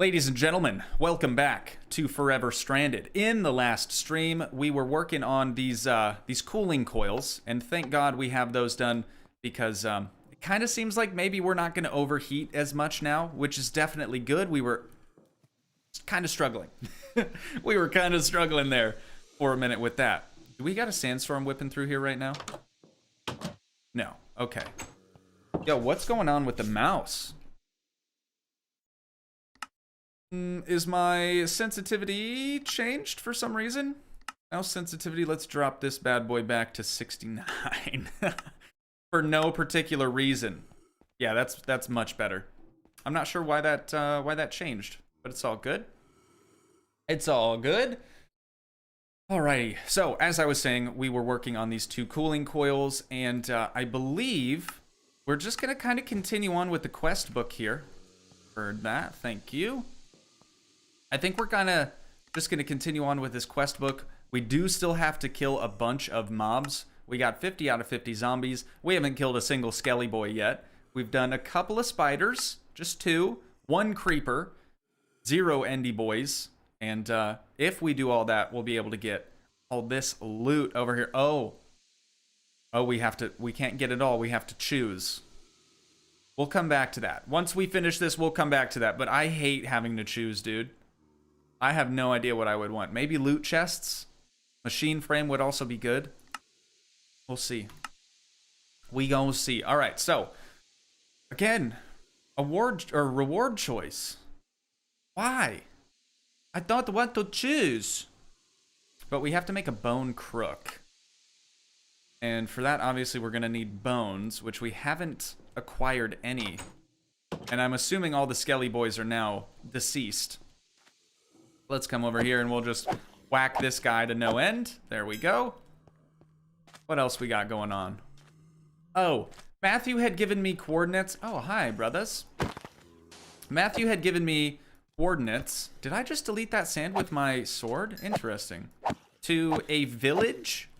Ladies and gentlemen, welcome back to Forever Stranded. In the last stream, we were working on these cooling coils, and thank God we have those done because it kind of seems like maybe we're not going to overheat as much now, which is definitely good. We were kind of struggling. We were kind of struggling there for a minute with that. Do we got a sandstorm whipping through here right now? No. Okay. Yo, what's going on with the mouse? Is my sensitivity changed for some reason? Mouse sensitivity, let's drop this bad boy back to 69. For no particular reason. Yeah, that's much better. I'm not sure why that changed, but it's all good. It's all good. Alrighty, so as I was saying, we were working on these two cooling coils, and I believe we're just gonna kind of continue on with the quest book here. Heard that, thank you. I think we're just gonna continue on with this quest book. We do still have to kill a bunch of mobs. We got 50 out of 50 zombies. We haven't killed a single skelly boy yet. We've done a couple of spiders, just 2, 1 creeper, 0 endy boys, and if we do all that, we'll be able to get all this loot over here. Oh, we can't get it all. We have to choose. We'll come back to that. Once we finish this, we'll come back to that, but I hate having to choose, dude. I have no idea what I would want. Maybe loot chests? Machine frame would also be good. We'll see. We gonna see. All right, so again, reward choice. Why? I don't want to choose. But we have to make a bone crook. And for that, obviously, we're gonna need bones, which we haven't acquired any. And I'm assuming all the skelly boys are now deceased. Let's come over here and we'll just whack this guy to no end. There we go. What else we got going on? Oh, Matthew had given me coordinates. Oh, hi, brothers. Matthew had given me coordinates. Did I just delete that sand with my sword? Interesting. To a village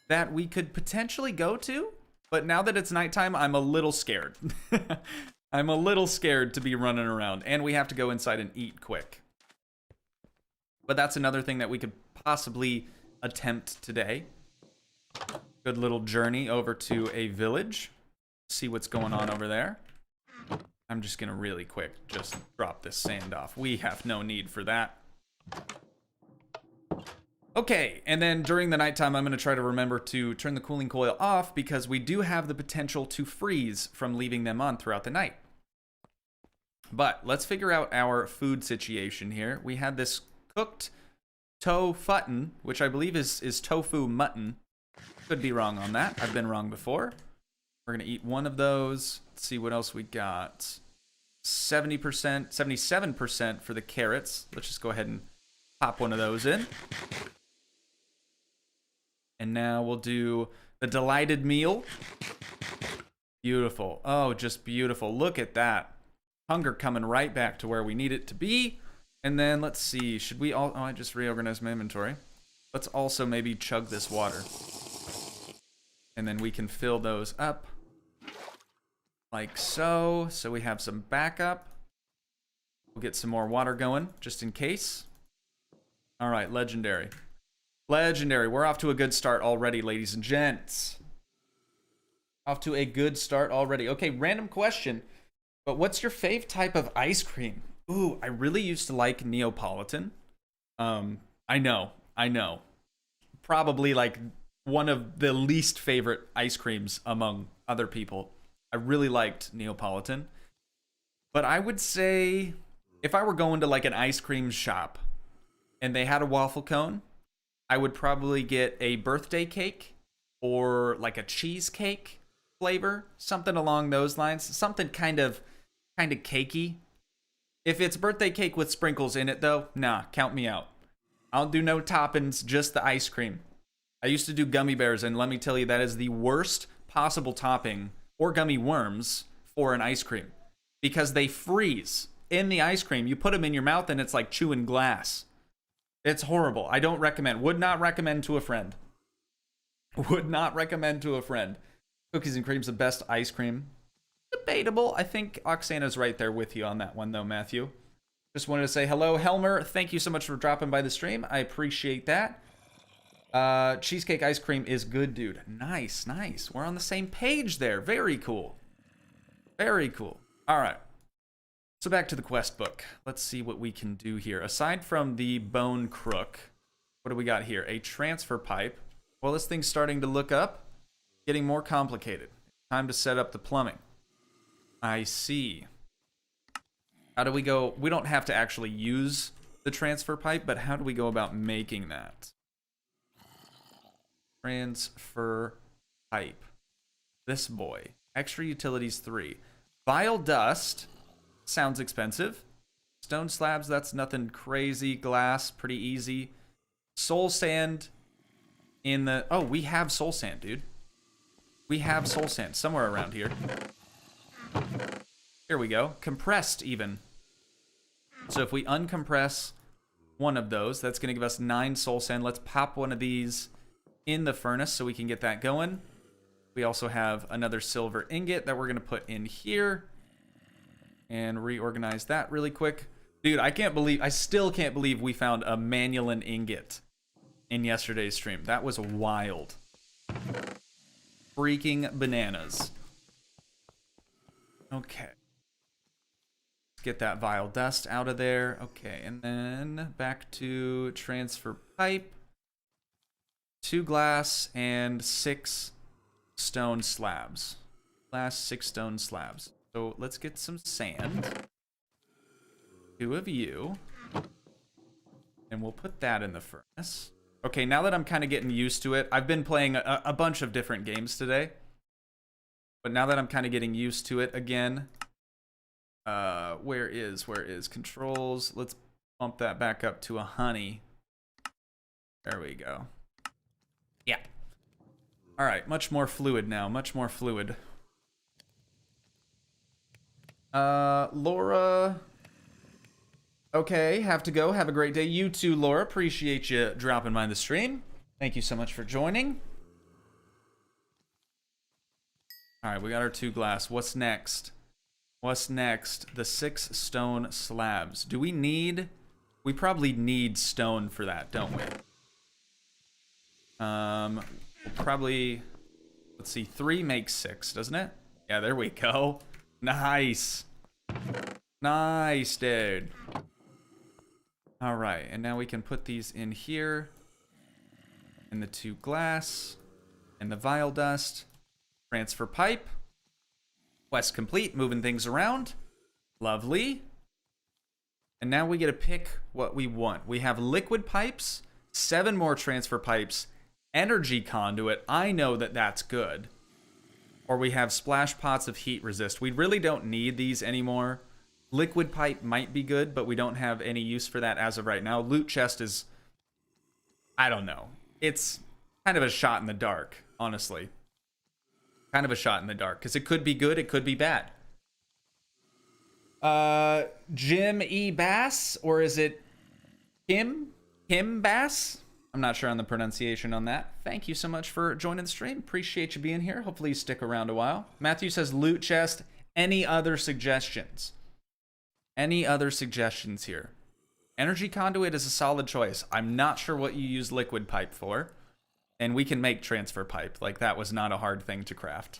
that we could potentially go to. But now that it's nighttime, I'm a little scared. I'm a little scared to be running around. And we have to go inside and eat quick. But that's another thing that we could possibly attempt today. Good little journey over to a village. See what's going on over there. I'm just gonna really quick just drop this sand off. We have no need for that. Okay, and then during the nighttime, I'm gonna try to remember to turn the cooling coil off because we do have the potential to freeze from leaving them on throughout the night. But let's figure out our food situation here. We had this cooked tofu, which I believe is tofu mutton. Could be wrong on that. I've been wrong before. We're gonna eat one of those. Let's see what else we got. 70%, 77% for the carrots. Let's just go ahead and pop one of those in. And now we'll do the delighted meal. Beautiful. Oh, just beautiful. Look at that. Hunger coming right back to where we need it to be. And then let's see, should we all, oh, I just reorganized my inventory. Let's also maybe chug this water. And then we can fill those up. Like so. So we have some backup. We'll get some more water going, just in case. All right, legendary. Legendary, we're off to a good start already, ladies and gents. Off to a good start already. Okay, random question. But what's your fave type of ice cream? Ooh, I really used to like Neapolitan. I know. Probably like one of the least favorite ice creams among other people. I really liked Neapolitan. But I would say if I were going to like an ice cream shop and they had a waffle cone, I would probably get a birthday cake or like a cheesecake flavor, something along those lines, something kind of cakey. If it's birthday cake with sprinkles in it, though, nah, count me out. I'll do no toppings, just the ice cream. I used to do gummy bears, and let me tell you, that is the worst possible topping, or gummy worms, for an ice cream. Because they freeze in the ice cream. You put them in your mouth, and it's like chewing glass. It's horrible. I don't recommend. Would not recommend to a friend. Would not recommend to a friend. Cookies and cream's the best ice cream. Debatable. I think Oksana's right there with you on that one, though, Matthew. Just wanted to say hello, Helmer. Thank you so much for dropping by the stream. I appreciate that. Cheesecake ice cream is good, dude. Nice, nice. We're on the same page there. Very cool. Very cool. All right. So back to the quest book. Let's see what we can do here. Aside from the bone crook, what do we got here? A transfer pipe. Well, this thing's starting to look up. Getting more complicated. Time to set up the plumbing. I see. How do we go? We don't have to actually use the transfer pipe, but how do we go about making that? Transfer pipe. This boy. Extra utilities 3. Vile dust. Sounds expensive. Stone slabs, that's nothing crazy. Glass, pretty easy. Soul sand in the... Oh, we have soul sand, dude. We have soul sand somewhere around here. Here we go. Compressed, even. So if we uncompress one of those, that's going to give us 9 soul sand. Let's pop one of these in the furnace so we can get that going. We also have another silver ingot that we're going to put in here. And reorganize that really quick. Dude, I still can't believe we found a Manulan ingot in yesterday's stream. That was wild. Freaking bananas. Okay. Let's get that vile dust out of there. Okay, and then back to transfer pipe. 2 glass and 6 stone slabs. Last 6 stone slabs. So let's get some sand. 2 of you. And we'll put that in the furnace. Okay, now that I'm kind of getting used to it, I've been playing a bunch of different games today. But now that I'm kind of getting used to it again, where is controls? Let's bump that back up to a honey. There we go. Yeah. All right, much more fluid now, much more fluid. Laura. Okay, have to go. Have a great day. You too, Laura. Appreciate you dropping by the stream. Thank you so much for joining. All right, we got our 2 glass. What's next? What's next? The 6 stone slabs. Do we need... We probably need stone for that, don't we? Probably... Let's see. 3 makes 6, doesn't it? Yeah, there we go. Nice. Nice, dude. All right, and now we can put these in here. And the 2 glass. And the vile dust. Transfer pipe. Quest complete, moving things around. Lovely. And now we get to pick what we want. We have liquid pipes, 7 more transfer pipes, energy conduit. I know that that's good. Or we have splash pots of heat resist. We really don't need these anymore. Liquid pipe might be good, but we don't have any use for that as of right now. Loot chest is... I don't know. It's kind of a shot in the dark, honestly. Kind of a shot in the dark. Because it could be good, it could be bad. Jim E. Bass? Or is it Kim? Kim Bass? I'm not sure on the pronunciation on that. Thank you so much for joining the stream. Appreciate you being here. Hopefully you stick around a while. Matthew says loot chest. Any other suggestions? Any other suggestions here? Energy conduit is a solid choice. I'm not sure what you use liquid pipe for. And we can make transfer pipe. Like, that was not a hard thing to craft.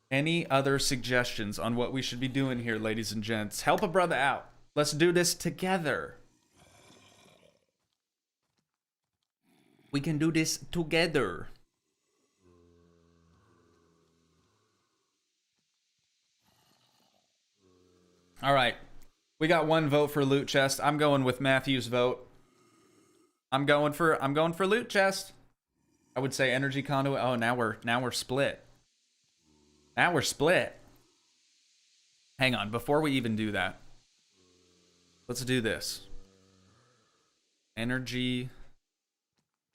Any other suggestions on what we should be doing here, ladies and gents? Help a brother out. Let's do this together. We can do this together. All right. We got 1 vote for loot chest. I'm going with Matthew's vote. I'm going for loot chest. I would say energy conduit. Oh, now we're split. Now we're split. Hang on, before we even do that. Let's do this. Energy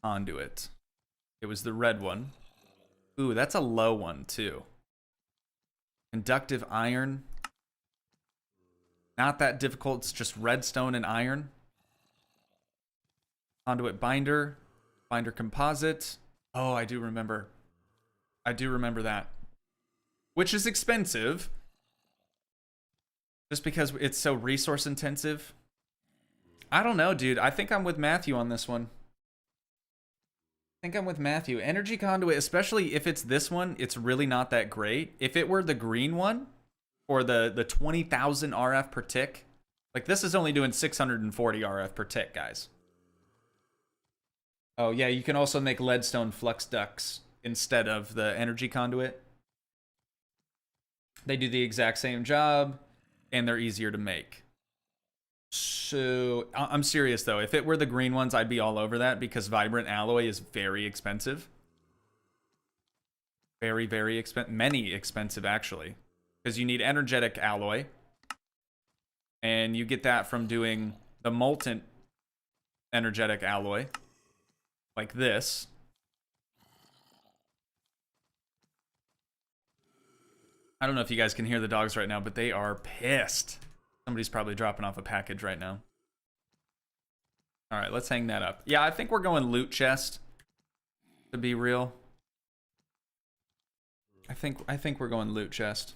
conduit. It was the red one. Ooh, that's a low one too. Conductive iron. Not that difficult. It's just redstone and iron. Conduit binder. Binder composite. Oh, I do remember. I do remember that. Which is expensive. Just because it's so resource intensive. I don't know, dude. I think I'm with Matthew on this one. I think I'm with Matthew. Energy conduit, especially if it's this one, it's really not that great. If it were the green one, or the 20,000 RF per tick, like this is only doing 640 RF per tick, guys. Oh yeah, you can also make leadstone flux ducts instead of the energy conduit. They do the exact same job, and they're easier to make. So, I'm serious though. If it were the green ones, I'd be all over that because vibrant alloy is very expensive. Very, very expensive. Many expensive, actually. Because you need energetic alloy. And you get that from doing the molten energetic alloy. Like this. I don't know if you guys can hear the dogs right now, but they are pissed. Somebody's probably dropping off a package right now. All right, let's hang that up. Yeah, I think we're going loot chest, to be real. I think we're going loot chest.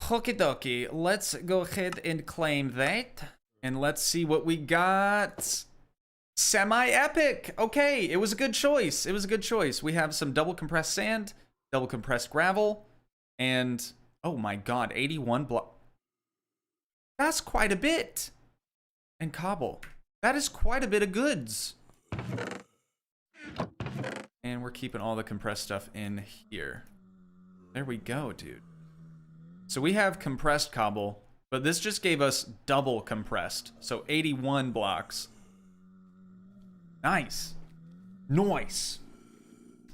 Okie dokie, let's go ahead and claim that. And let's see what we got. Semi-epic. Okay, it was a good choice. It was a good choice. We have some double compressed sand, double compressed gravel, and oh my god, 81 block. That's quite a bit. And cobble. That is quite a bit of goods. And we're keeping all the compressed stuff in here. There we go, dude. So we have compressed cobble, but this just gave us double compressed. So 81 blocks. Nice. Nice.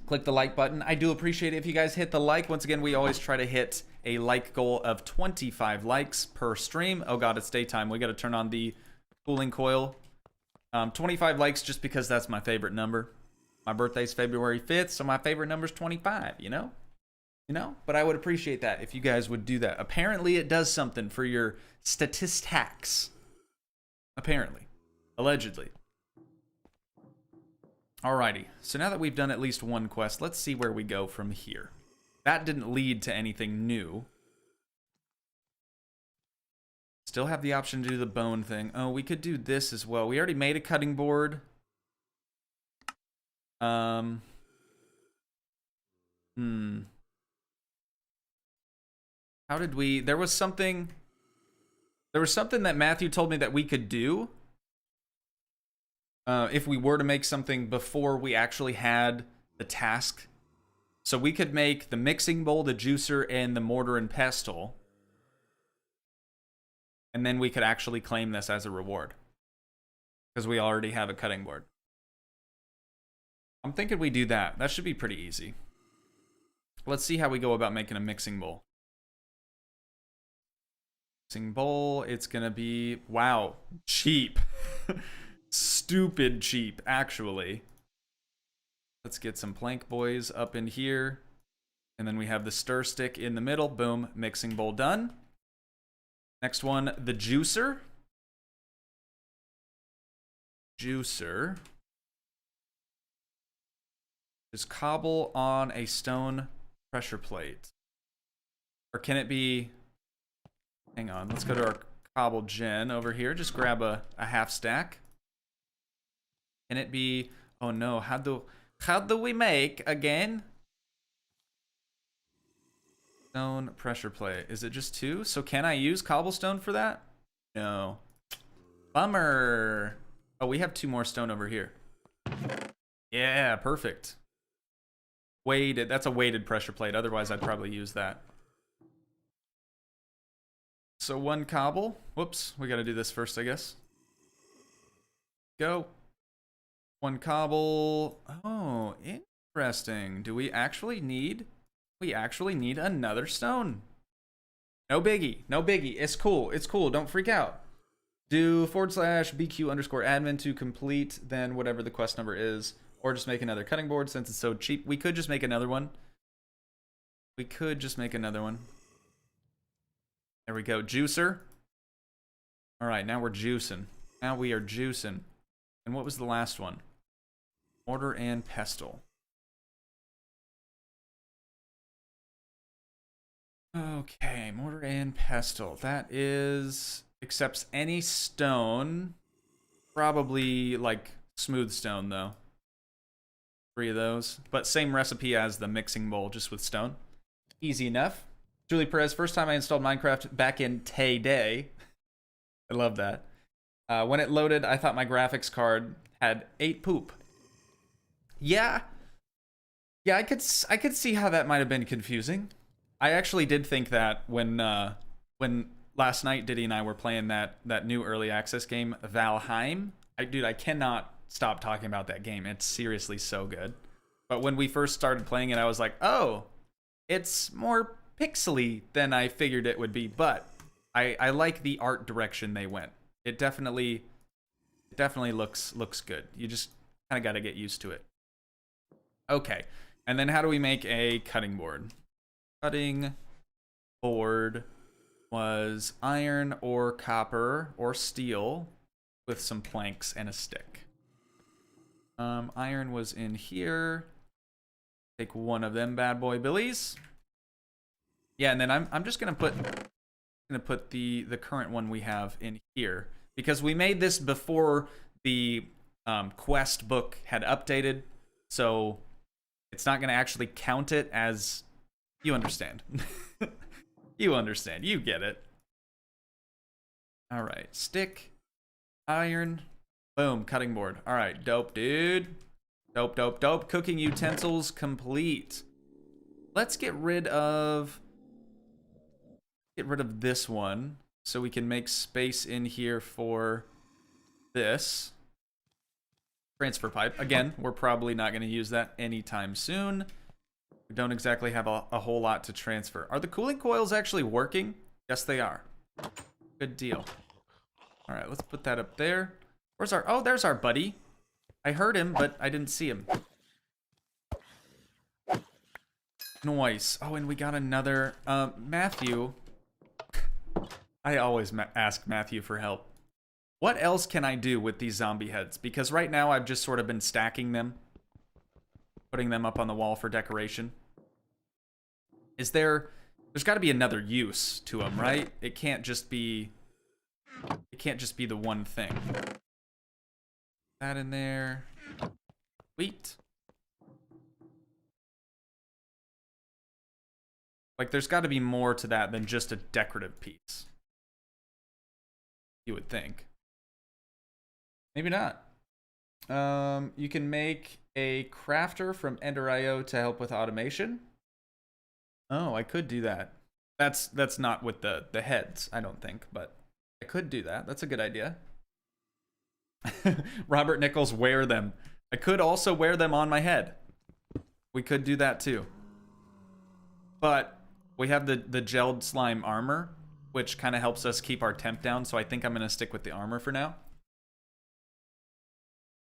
Click the like button. I do appreciate it if you guys hit the like. Once again, we always try to hit a like goal of 25 likes per stream. Oh god, it's daytime. We got to turn on the cooling coil. 25 likes just because that's my favorite number. My birthday's February 5th, so my favorite number's 25, you know? You know? But I would appreciate that if you guys would do that. Apparently it does something for your statistics. Apparently. Allegedly. Alrighty, so now that we've done at least one quest, let's see where we go from here. That didn't lead to anything new. Still have the option to do the bone thing. Oh, we could do this as well. We already made a cutting board. How did we... There was something that Matthew told me that we could do. If we were to make something before we actually had the task. So we could make the mixing bowl, the juicer, and the mortar and pestle. And then we could actually claim this as a reward. Because we already have a cutting board. I'm thinking we do that. That should be pretty easy. Let's see how we go about making a mixing bowl. Mixing bowl, it's gonna be, wow, cheap. Stupid cheap, actually. Let's get some plank boys up in here. And then we have the stir stick in the middle. Boom, mixing bowl done. Next one, the juicer. Juicer. Is cobble on a stone pressure plate. Or can it be... Hang on, let's go to our cobble gen over here. Just grab a half stack. Can it be... Oh no, how do we make again? Stone pressure plate. Is it just 2? So can I use cobblestone for that? No. Bummer. Oh, we have 2 more stone over here. Yeah, perfect. Weighted. That's a weighted pressure plate. Otherwise, I'd probably use that. So 1 cobble. Whoops. We got to do this first, I guess. Go. 1 cobble. Oh, interesting. Do we actually need... We actually need another stone. No biggie. No biggie. It's cool. It's cool. Don't freak out. Do /BQ_admin to complete then whatever the quest number is. Or just make another cutting board since it's so cheap. We could just make another one. We could just make another one. There we go. Juicer. Alright, now we're juicing. Now we are juicing. And what was the last one? Mortar and pestle. Okay, mortar and pestle. That is accepts any stone. Probably like smooth stone though. 3 of those. But same recipe as the mixing bowl, just with stone. Easy enough. Julie Perez, first time I installed Minecraft back in Tay Day. I love that. When it loaded, I thought my graphics card had 8 poop. Yeah. Yeah, I could see how that might have been confusing. I actually did think that when last night Diddy and I were playing that new early access game, Valheim. Dude, I cannot stop talking about that game. It's seriously so good. But when we first started playing it, I was like, oh, it's more pixely than I figured it would be. But I like the art direction they went. It definitely looks good. You just kind of got to get used to it. Okay, and then how do we make a cutting board? Cutting board was iron or copper or steel with some planks and a stick. Iron was in here. Take one of them bad boy billies. Yeah, and then I'm just gonna put the current one we have in here because we made this before the quest book had updated, so it's not gonna actually count it as, you understand. You understand. You get it. All right, stick, iron, boom, cutting board. All right, dope, dude. Dope, dope, dope. Cooking utensils complete. Let's get rid of this one so we can make space in here for this transfer pipe. Again, we're probably not going to use that anytime soon. We don't exactly have a whole lot to transfer. Are the cooling coils actually working? Yes, they are. Good deal. All right, let's put that up there. Where's our... Oh, there's our buddy. I heard him, but I didn't see him. Nice. Oh, and we got another... Matthew. I always ask Matthew for help. What else can I do with these zombie heads? Because right now I've just sort of been stacking them. Putting them up on the wall for decoration. Is there... There's got to be another use to them, right? It can't just be... It can't just be the one thing. That in there. Wheat. Like, there's got to be more to that than just a decorative piece. You would think. Maybe not. You can make a crafter from Ender.io to help with automation. Oh, I could do that. That's not with the heads, I don't think, but I could do that. That's a good idea. Robert Nichols, wear them. I could also wear them on my head. We could do that too. But we have the gelled slime armor, which kind of helps us keep our temp down, so I think I'm going to stick with the armor for now.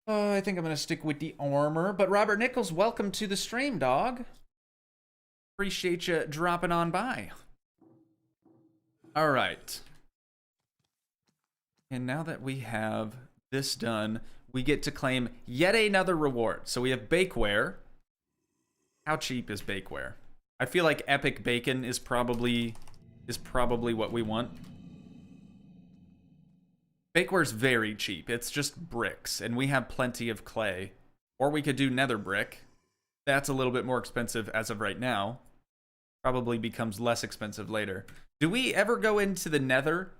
I think I'm going to stick with the armor. But Robert Nichols, welcome to the stream, dog. Appreciate you dropping on by. All right. And now that we have this done, we get to claim yet another reward. So we have bakeware. How cheap is bakeware? I feel like epic bacon is probably what we want. Bakeware's very cheap. It's just bricks, and we have plenty of clay. Or we could do nether brick. That's a little bit more expensive as of right now. Probably becomes less expensive later. Do we ever go into the nether?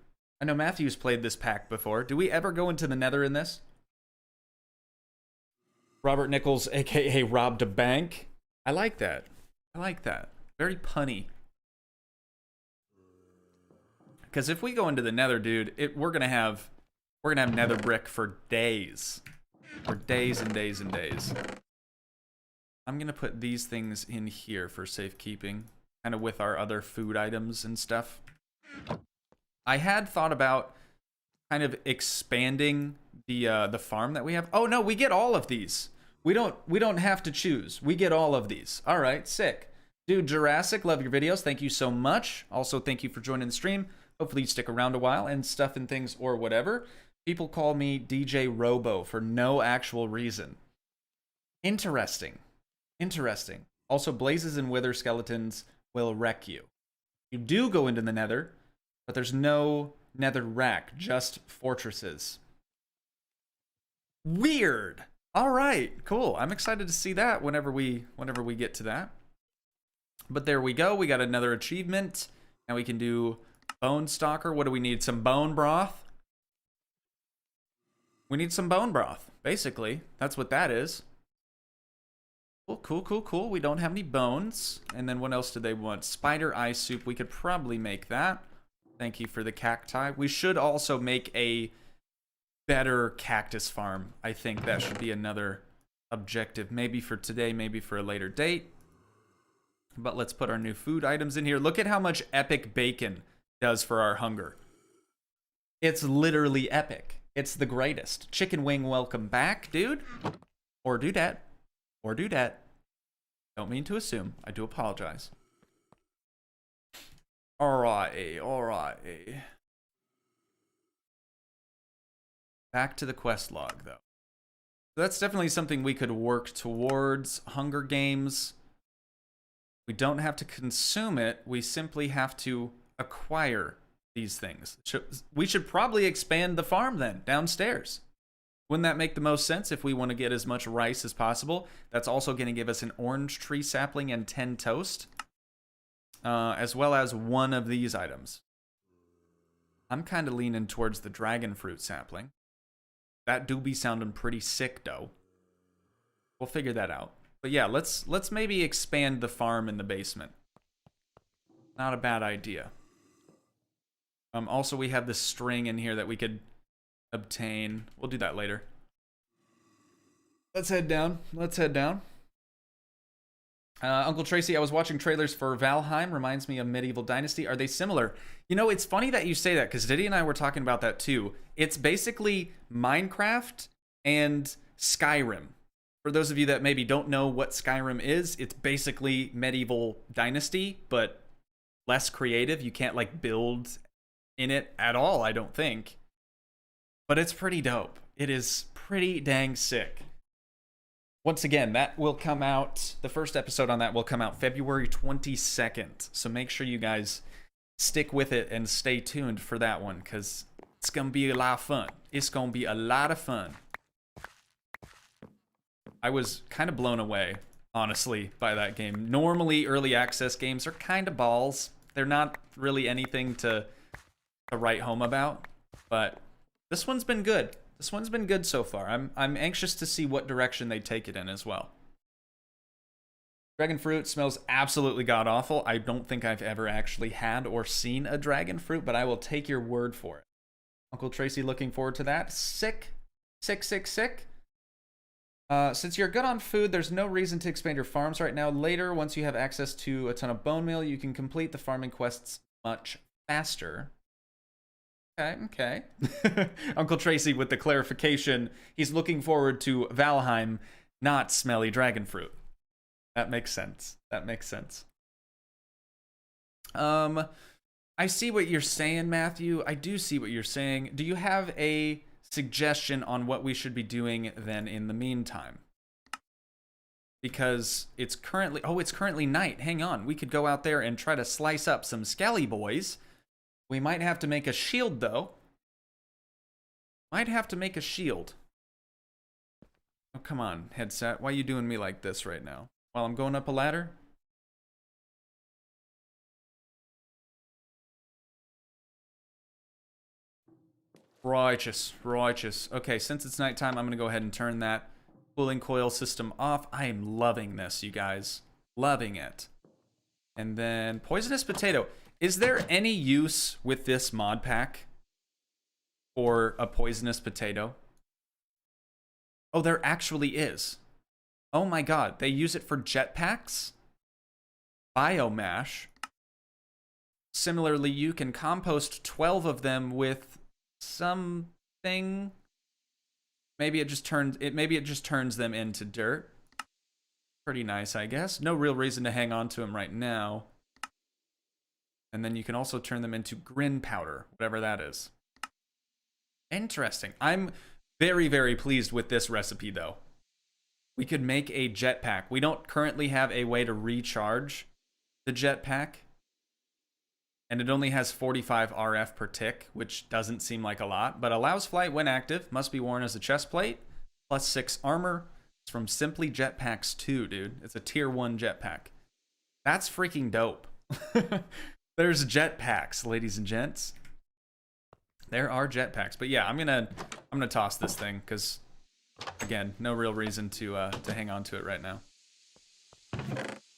I know Matthew's played this pack before. Do we ever go into the nether in this? Robert Nichols, aka robbed a bank. I like that. I like that. Very punny. Because if we go into the nether, dude, we're gonna have nether brick for days. For days and days and days. I'm gonna put these things in here for safekeeping. Kind of with our other food items and stuff. I had thought about kind of expanding the farm that we have. Oh no, we get all of these. We don't have to choose. We get all of these. All right, sick. Dude, Jurassic, love your videos. Thank you so much. Also, thank you for joining the stream. Hopefully you stick around a while and stuff and things or whatever. People call me DJ Robo for no actual reason. Interesting. Interesting. Also, blazes and wither skeletons will wreck you. You do go into the nether, but there's no nether rack, just fortresses. Weird. All right, cool. I'm excited to see that whenever we get to that. But there we go. We got another achievement. And we can do Bone Stalker. What do we need? Some bone broth? We need some bone broth, basically. That's what that is. Cool. We don't have any bones. And then what else do they want? Spider eye soup. We could probably make that. Thank you for the cacti. We should also make a better cactus farm. I think that should be another objective. Maybe for today, maybe for a later date. But let's put our new food items in here. Look at how much epic bacon does for our hunger. It's literally epic. It's the greatest. Chicken wing, welcome back, dude. Or dudette. Or dudette. Don't mean to assume. I do apologize. Alright. Back to the quest log, though. That's definitely something we could work towards. Hunger Games. We don't have to consume it. We simply have to acquire these things. We should probably expand the farm then, downstairs. Wouldn't that make the most sense if we want to get as much rice as possible? That's also going to give us an orange tree sapling and 10 toast. As well as one of these items. I'm kind of leaning towards the dragon fruit sapling. That do be sounding pretty sick, though. We'll figure that out. But yeah, let's maybe expand the farm in the basement. Not a bad idea. Also, we have the string in here that we could obtain. We'll do that later. Let's head down. Uncle Tracy, I was watching trailers for Valheim. Reminds me of Medieval Dynasty. Are they similar? You know, it's funny that you say that, because Diddy and I were talking about that too. It's basically Minecraft and Skyrim. For those of you that maybe don't know what Skyrim is, it's basically Medieval Dynasty, but less creative. You can't, like, build in it at all, I don't think. But it's pretty dope. It is pretty dang sick. Once again, that will come out, the first episode on that will come out February 22nd. So make sure you guys stick with it and stay tuned for that one, because it's going to be a lot of fun. It's going to be a lot of fun. I was kind of blown away, honestly, by that game. Normally, early access games are kind of balls. They're not really anything to write home about, but this one's been good. This one's been good so far. I'm anxious to see what direction they take it in as well. Dragon fruit smells absolutely god-awful. I don't think I've ever actually had or seen a dragon fruit, but I will take your word for it. Uncle Tracy looking forward to that. Sick. Since you're good on food, there's no reason to expand your farms right now. Later, once you have access to a ton of bone meal, you can complete the farming quests much faster. Okay. Uncle Tracy with the clarification. He's looking forward to Valheim, not smelly dragon fruit. That makes sense. I see what you're saying, Matthew. I do see what you're saying. Do you have a suggestion on what we should be doing then in the meantime? Because it's currently night. Hang on. We could go out there and try to slice up some skelly boys. We might have to make a shield, though. Oh, come on, headset. Why are you doing me like this right now? While I'm going up a ladder? Righteous. Okay, since it's nighttime, I'm going to go ahead and turn that cooling coil system off. I am loving this, you guys. Loving it. And then poisonous potato. Is there any use with this mod pack for a poisonous potato? Oh, there actually is. Oh my god, they use it for jetpacks? Biomash. Similarly, you can compost 12 of them with something. Maybe it just turns them into dirt. Pretty nice, I guess. No real reason to hang on to them right now. And then you can also turn them into grin powder, whatever that is. Interesting. I'm very, very pleased with this recipe, though. We could make a jetpack. We don't currently have a way to recharge the jetpack. and it only has 45 RF per tick, which doesn't seem like a lot, but allows flight when active, must be worn as a chest plate, plus 6 armor. It's from Simply Jetpacks 2, dude. It's a tier 1 jetpack. That's freaking dope. There's jetpacks, ladies and gents. There are jetpacks, but yeah, I'm gonna toss this thing because, again, no real reason to hang on to it right now.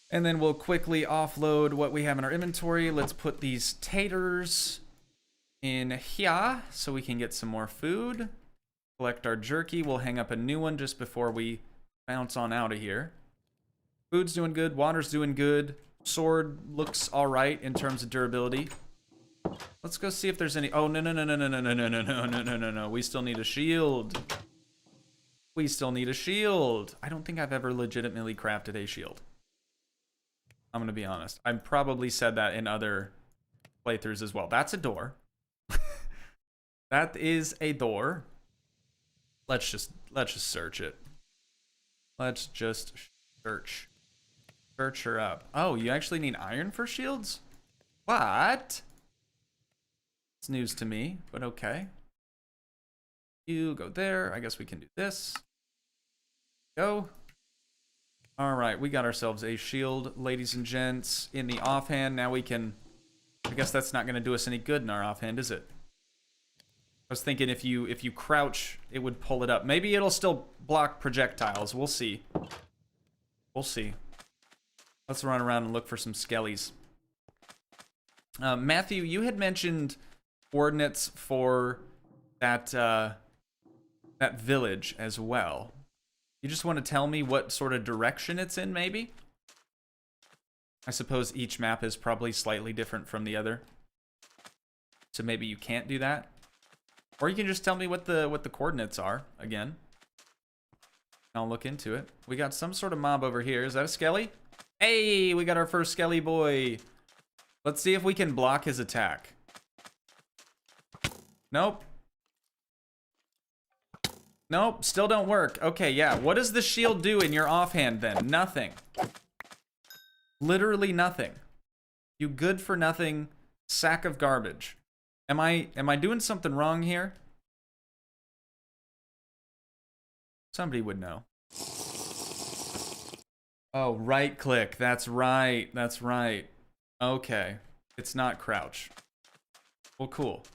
And then we'll quickly offload what we have in our inventory. Let's put these taters in here so we can get some more food. Collect our jerky. We'll hang up a new one just before we bounce on out of here. Food's doing good. Water's doing good. Sword looks all right in terms of durability. Let's go see if there's any. Oh, no. We still need a shield. We still need a shield. I don't think I've ever legitimately crafted a shield. I'm going to be honest. I've probably said that in other playthroughs as well. That's a door. That is a door. Let's just search it. Let's just search. Search her up. Oh, you actually need iron for shields? What? It's news to me, but okay. You go there. I guess we can do this. Go. All right, we got ourselves a shield, ladies and gents, in the offhand. Now we can... I guess that's not going to do us any good in our offhand, is it? I was thinking if you crouch, it would pull it up. Maybe it'll still block projectiles. We'll see. We'll see. Let's run around and look for some skellies. Matthew, you had mentioned coordinates for that that village as well. You just want to tell me what sort of direction it's in, maybe? I suppose each map is probably slightly different from the other. So maybe you can't do that. Or you can just tell me what the coordinates are, again. I'll look into it. We got some sort of mob over here. Is that a skelly? Hey, we got our first skelly boy. Let's see if we can block his attack. Nope. Nope, still don't work. Okay, yeah. What does the shield do in your offhand then? Nothing. Literally nothing. You good for nothing sack of garbage. Am I doing something wrong here? Somebody would know. Oh, right click. That's right. That's right. Okay. It's not crouch. Well, cool.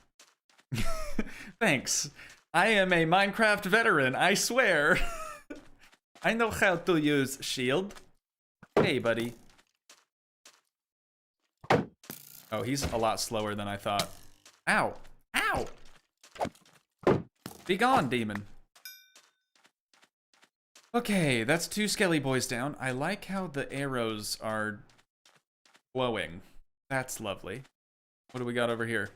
Thanks. I am a Minecraft veteran, I swear. I know how to use shield. Hey, buddy. Oh, he's a lot slower than I thought. Ow. Ow! Be gone, demon. Okay, that's 2 skelly boys down. I like how the arrows are glowing. That's lovely. What do we got over here?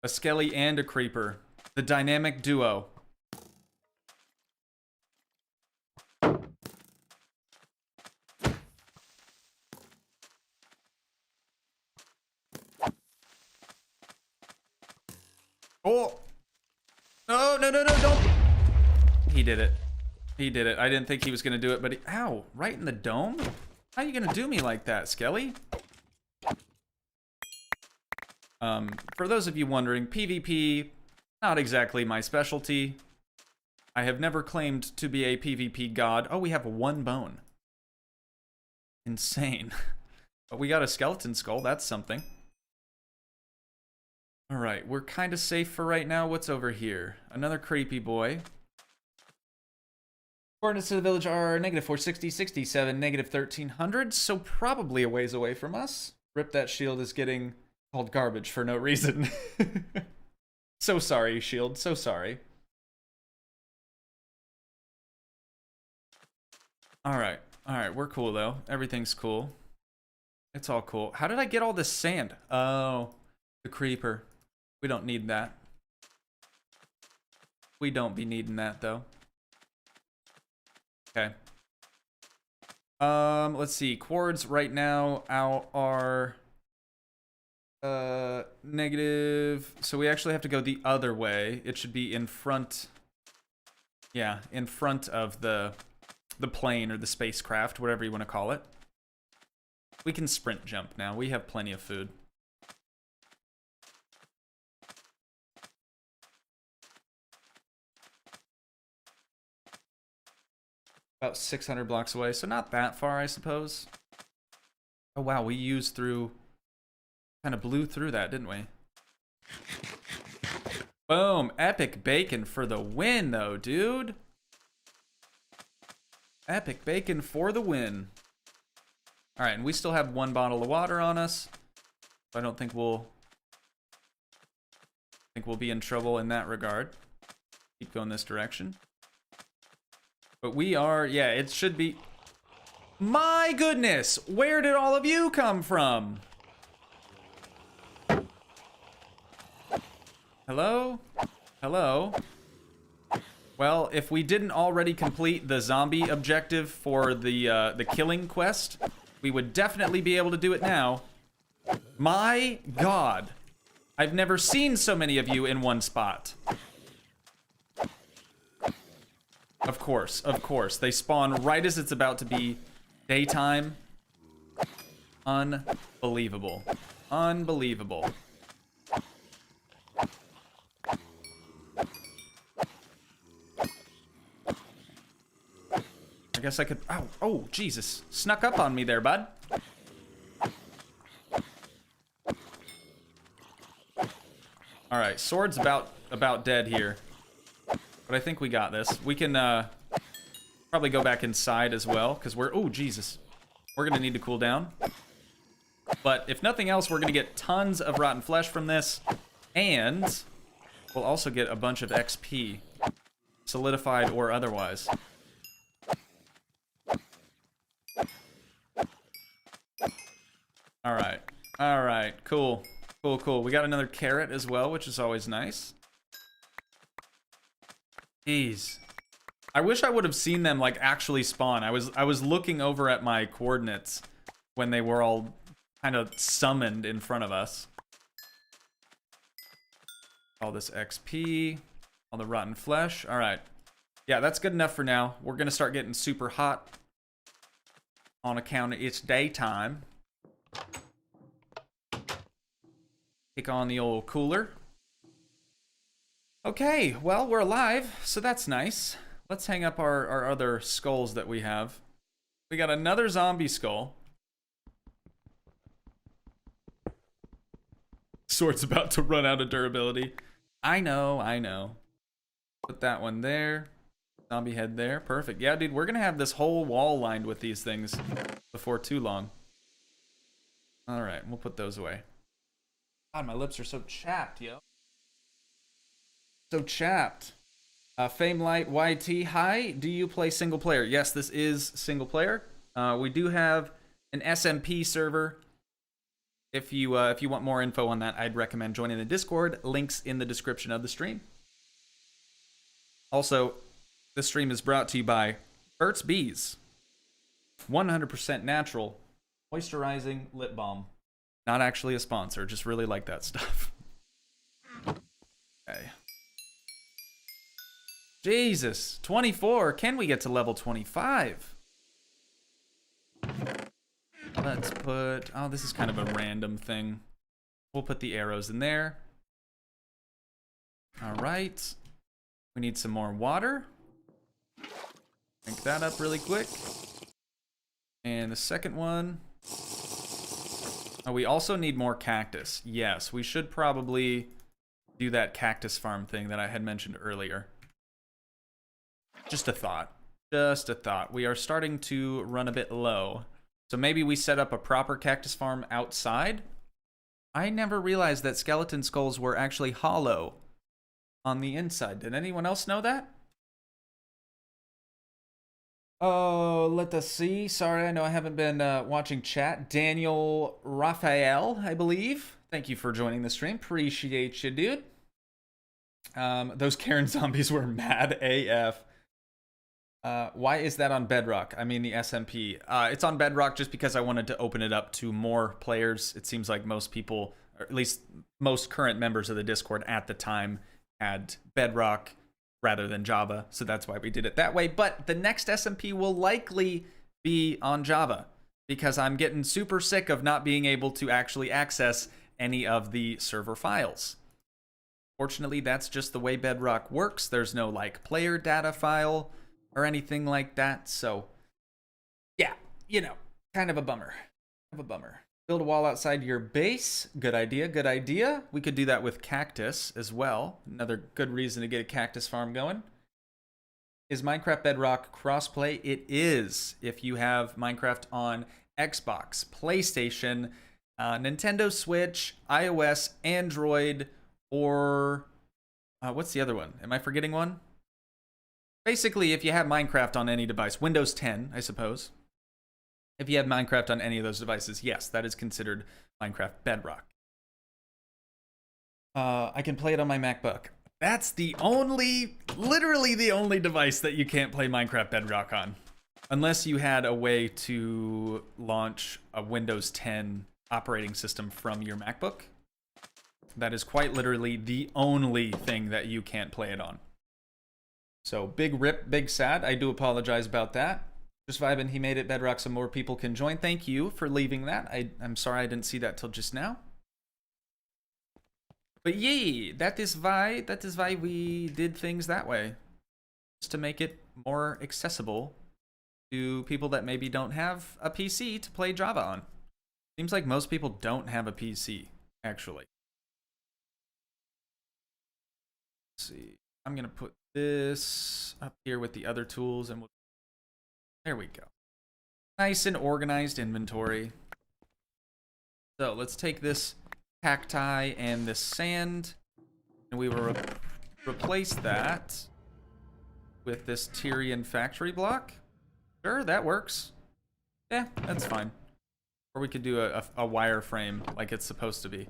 A skelly and a creeper. The dynamic duo. Oh! No, don't! He did it. He did it. I didn't think he was gonna do it, but ow! Right in the dome? How you gonna do me like that, Skelly? For those of you wondering, PvP, not exactly my specialty. I have never claimed to be a PvP god. Oh, we have 1 bone. Insane. But we got a skeleton skull, that's something. Alright, we're kind of safe for right now. What's over here? Another creepy boy. Coordinates to the village are -460, 67, -1300, so probably a ways away from us. Rip, that shield is getting called garbage for no reason. So sorry, shield, so sorry. Alright, we're cool though. Everything's cool. It's all cool. How did I get all this sand? Oh, the creeper. We don't need that. We don't be needing that though. Okay. Let's see. Quartz right now are negative. So we actually have to go the other way. It should be in front. Yeah, in front of the plane or the spacecraft, whatever you want to call it. We can sprint jump now. We have plenty of food. About 600 blocks away, so not that far, I suppose. Oh, wow, we used through... Kind of blew through that, didn't we? Boom. Epic bacon for the win, though, dude. Epic bacon for the win. All right, and we still have 1 bottle of water on us. I don't think we'll be in trouble in that regard. Keep going this direction. But we are, yeah, it should be. My goodness, where did all of you come from? Hello? Hello? Well, if we didn't already complete the zombie objective for the killing quest, we would definitely be able to do it now. My God. I've never seen so many of you in one spot. Of course, of course. They spawn right as it's about to be daytime. Unbelievable. Unbelievable. I guess I could... Oh, oh, Jesus. Snuck up on me there, bud. Alright, sword's about dead here. But I think we got this. We can probably go back inside as well, because we're... Oh, Jesus. We're going to need to cool down. But if nothing else, we're going to get tons of rotten flesh from this. And we'll also get a bunch of XP. Solidified or otherwise. Alright. Alright. Cool. Cool, cool. We got another carrot as well, which is always nice. Jeez. I wish I would have seen them, like, actually spawn. I was looking over at my coordinates when they were all kind of summoned in front of us. All this XP. All the rotten flesh. Alright. Yeah, that's good enough for now. We're gonna start getting super hot on account of it's daytime. Kick on the old cooler. Okay, well, we're alive, so that's nice. Let's hang up our other skulls that we have. We got another zombie skull. Sword's about to run out of durability. I know, I know. Put that one there. Zombie head there. Perfect. Yeah, dude, we're gonna have this whole wall lined with these things before too long. Alright, we'll put those away. God, my lips are so chapped, yo. So chapped. Famelight YT, hi. Do you play single player? Yes, this is single player. We do have an SMP server. If you want more info on that, I'd recommend joining the Discord. Links in the description of the stream. Also, this stream is brought to you by Burt's Bees. 100% natural, moisturizing lip balm. Not actually a sponsor, just really like that stuff. Okay. Jesus, 24. Can we get to level 25? Let's put... Oh, this is kind of a random thing. We'll put the arrows in there. All right. We need some more water. Drink that up really quick. And the second one... Oh, we also need more cactus. Yes, we should probably do that cactus farm thing that I had mentioned earlier. Just a thought. Just a thought. We are starting to run a bit low. So maybe we set up a proper cactus farm outside? I never realized that skeleton skulls were actually hollow on the inside. Did anyone else know that? Oh, let us see. Sorry, I know I haven't been watching chat. Daniel Raphael, I believe. Thank you for joining the stream. Appreciate you, dude. Those Karen zombies were mad AF. Why is that on Bedrock? I mean the SMP. It's on Bedrock just because I wanted to open it up to more players. It seems like most people, or at least most current members of the Discord at the time, had Bedrock rather than Java, so that's why we did it that way. But the next SMP will likely be on Java, because I'm getting super sick of not being able to actually access any of the server files. Fortunately, that's just the way Bedrock works. There's no, like, player data file or anything like that. So yeah, you know, kind of a bummer. Kind of a bummer. Build a wall outside your base. Good idea, good idea. We could do that with cactus as well. Another good reason to get a cactus farm going. Is Minecraft Bedrock crossplay? It is if you have Minecraft on Xbox, PlayStation, Nintendo Switch, iOS, Android, or what's the other one? Am I forgetting one? Basically, if you have Minecraft on any device, Windows 10, I suppose. If you have Minecraft on any of those devices, yes, that is considered Minecraft Bedrock. I can play it on my MacBook. That's the only, literally the only device that you can't play Minecraft Bedrock on. Unless you had a way to launch a Windows 10 operating system from your MacBook. That is quite literally the only thing that you can't play it on. So big rip, big sad. I do apologize about that. Just vibing, he made it Bedrock so more people can join. Thank you for leaving that. I'm sorry I didn't see that till just now. But yeah, that is why we did things that way. Just to make it more accessible to people that maybe don't have a PC to play Java on. Seems like most people don't have a PC, actually. Let's see. I'm gonna put this up here with the other tools and there we go. Nice and organized inventory. So let's take this cacti and this sand, and we will replace that with this Tyrian factory block. Sure, that works. Yeah, that's fine. Or we could do a wireframe like it's supposed to be.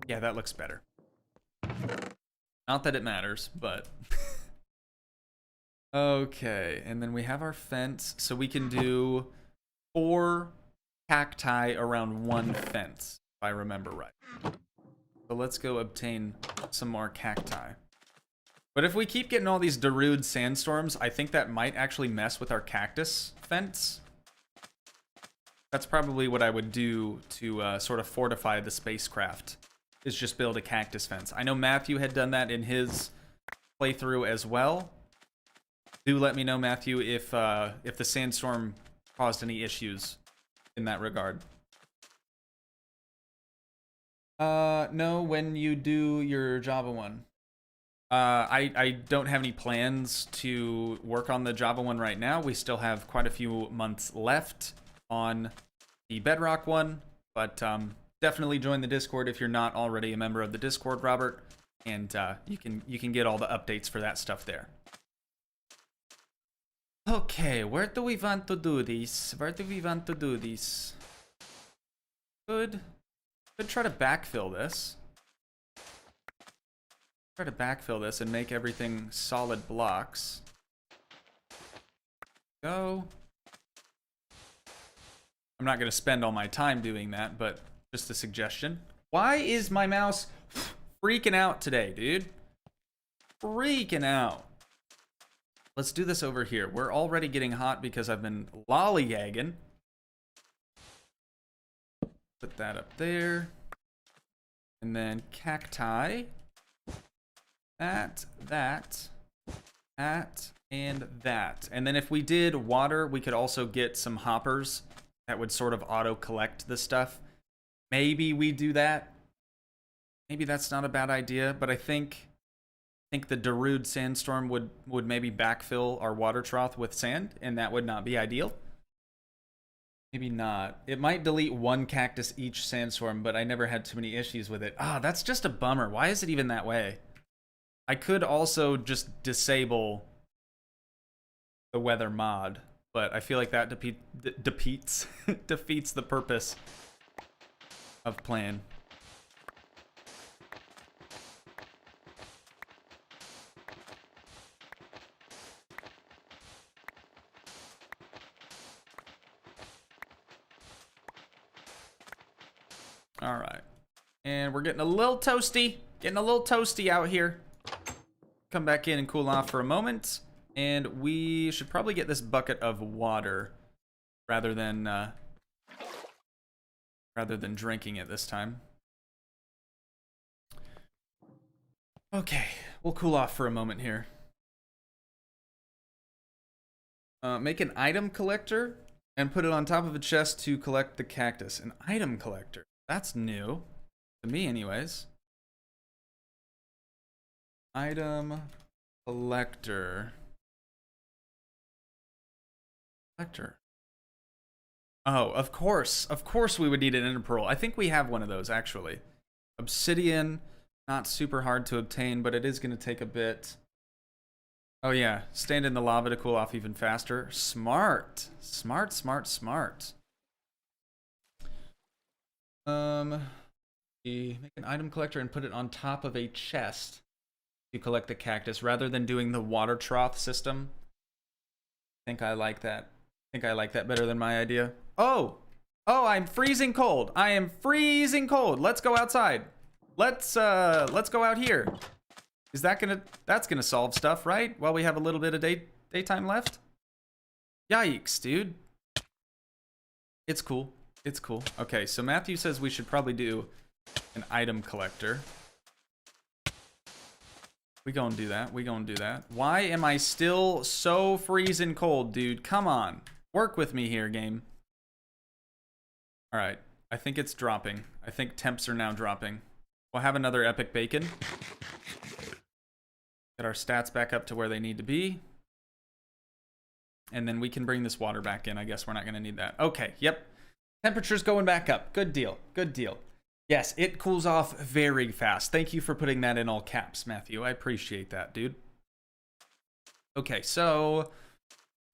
Yeah, that looks better. Not that it matters, but... Okay, and then we have our fence, so we can do 4 cacti around 1 fence, if I remember right. So let's go obtain some more cacti. But if we keep getting all these Darude sandstorms, I think that might actually mess with our cactus fence. That's probably what I would do to sort of fortify the spacecraft, is just build a cactus fence. I know Matthew had done that in his playthrough as well. Do let me know, Matthew, if the sandstorm caused any issues in that regard. No, when you do your Java one. I don't have any plans to work on the Java one right now. We still have quite a few months left on the Bedrock one, but definitely join the Discord if you're not already a member of the Discord, Robert, and you can get all the updates for that stuff there. Okay, where do we want to do this? Where do we want to do this? Could try to backfill this. Try to backfill this and make everything solid blocks. Go. I'm not going to spend all my time doing that, but just a suggestion. Why is my mouse freaking out today, dude? Freaking out. Let's do this over here. We're already getting hot because I've been lollygagging. Put that up there. And then cacti. That, and that. And then if we did water, we could also get some hoppers that would sort of auto-collect the stuff. Maybe we do that. Maybe that's not a bad idea, but I think the Darude sandstorm would maybe backfill our water trough with sand, and that would not be ideal. Maybe not. It might delete 1 cactus each sandstorm, but I never had too many issues with it. Ah, that's just a bummer. Why is it even that way? I could also just disable the weather mod, but I feel like that defeats the purpose of plan. All right, and we're getting a little toasty, out here. Come back in and cool off for a moment, and we should probably get this bucket of water rather than drinking it this time. Okay, we'll cool off for a moment here. Make an item collector and put it on top of a chest to collect the cactus. An item collector. That's new. To me, anyways. Item collector. Collector. Oh, of course. Of course we would need an ender pearl. I think we have one of those, actually. Obsidian. Not super hard to obtain, but it is going to take a bit. Oh yeah, stand in the lava to cool off even faster. Smart. Smart, smart, smart. Make an item collector and put it on top of a chest to collect the cactus rather than doing the water trough system. I think I like that. I think I like that better than my idea. Oh! Oh, I'm freezing cold. I am freezing cold. Let's go outside. Let's go out here. Is that that's gonna solve stuff, right? While we have a little bit of daytime left? Yikes, dude. It's cool. It's cool. Okay, so Matthew says we should probably do an item collector. We gonna do that. We gonna do that. Why am I still so freezing cold, dude? Come on. Work with me here, game. Alright. I think it's dropping. I think temps are now dropping. We'll have another epic bacon. Get our stats back up to where they need to be. And then we can bring this water back in. I guess we're not going to need that. Okay, yep. Temperature's going back up. Good deal. Good deal. Yes, it cools off very fast. Thank you for putting that in all caps, Matthew. I appreciate that, dude. Okay, so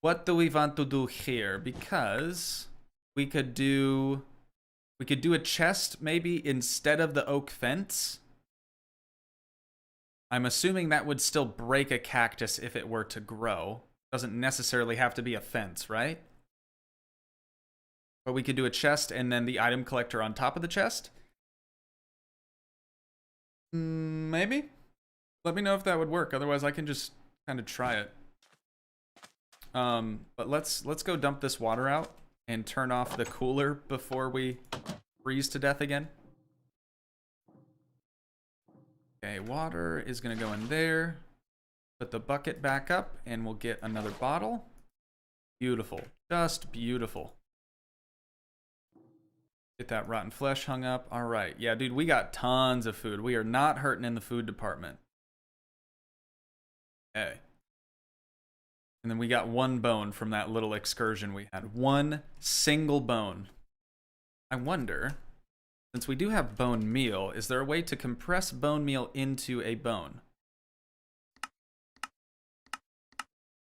what do we want to do here? Because we could do a chest maybe instead of the oak fence. I'm assuming that would still break a cactus if it were to grow. Doesn't necessarily have to be a fence, right? But we could do a chest and then the item collector on top of the chest. Maybe? Let me know if that would work. Otherwise, I can just kind of try it. But let's go dump this water out and turn off the cooler before we freeze to death again. Okay, water is going to go in there. Put the bucket back up, and we'll get another bottle. Beautiful. Just beautiful. Get that rotten flesh hung up. All right. Yeah, dude, we got tons of food. We are not hurting in the food department. Okay. And then we got one bone from that little excursion we had. One single bone. I wonder... Since we do have bone meal, is there a way to compress bone meal into a bone?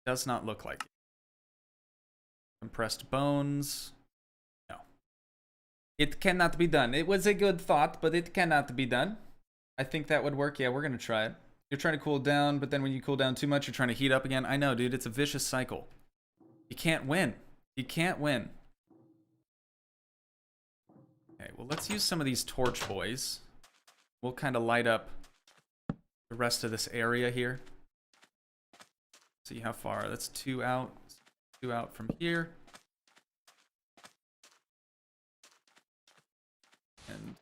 Does not look like it. Compressed bones. No. It cannot be done. It was a good thought, but it cannot be done. I think that would work. Yeah, we're going to try it. You're trying to cool down, but then when you cool down too much, you're trying to heat up again. I know, dude. It's a vicious cycle. You can't win. You can't win. Okay, well, let's use some of these torch boys. We'll kind of light up the rest of this area here. See how far. That's 2 out. 2 out from here. And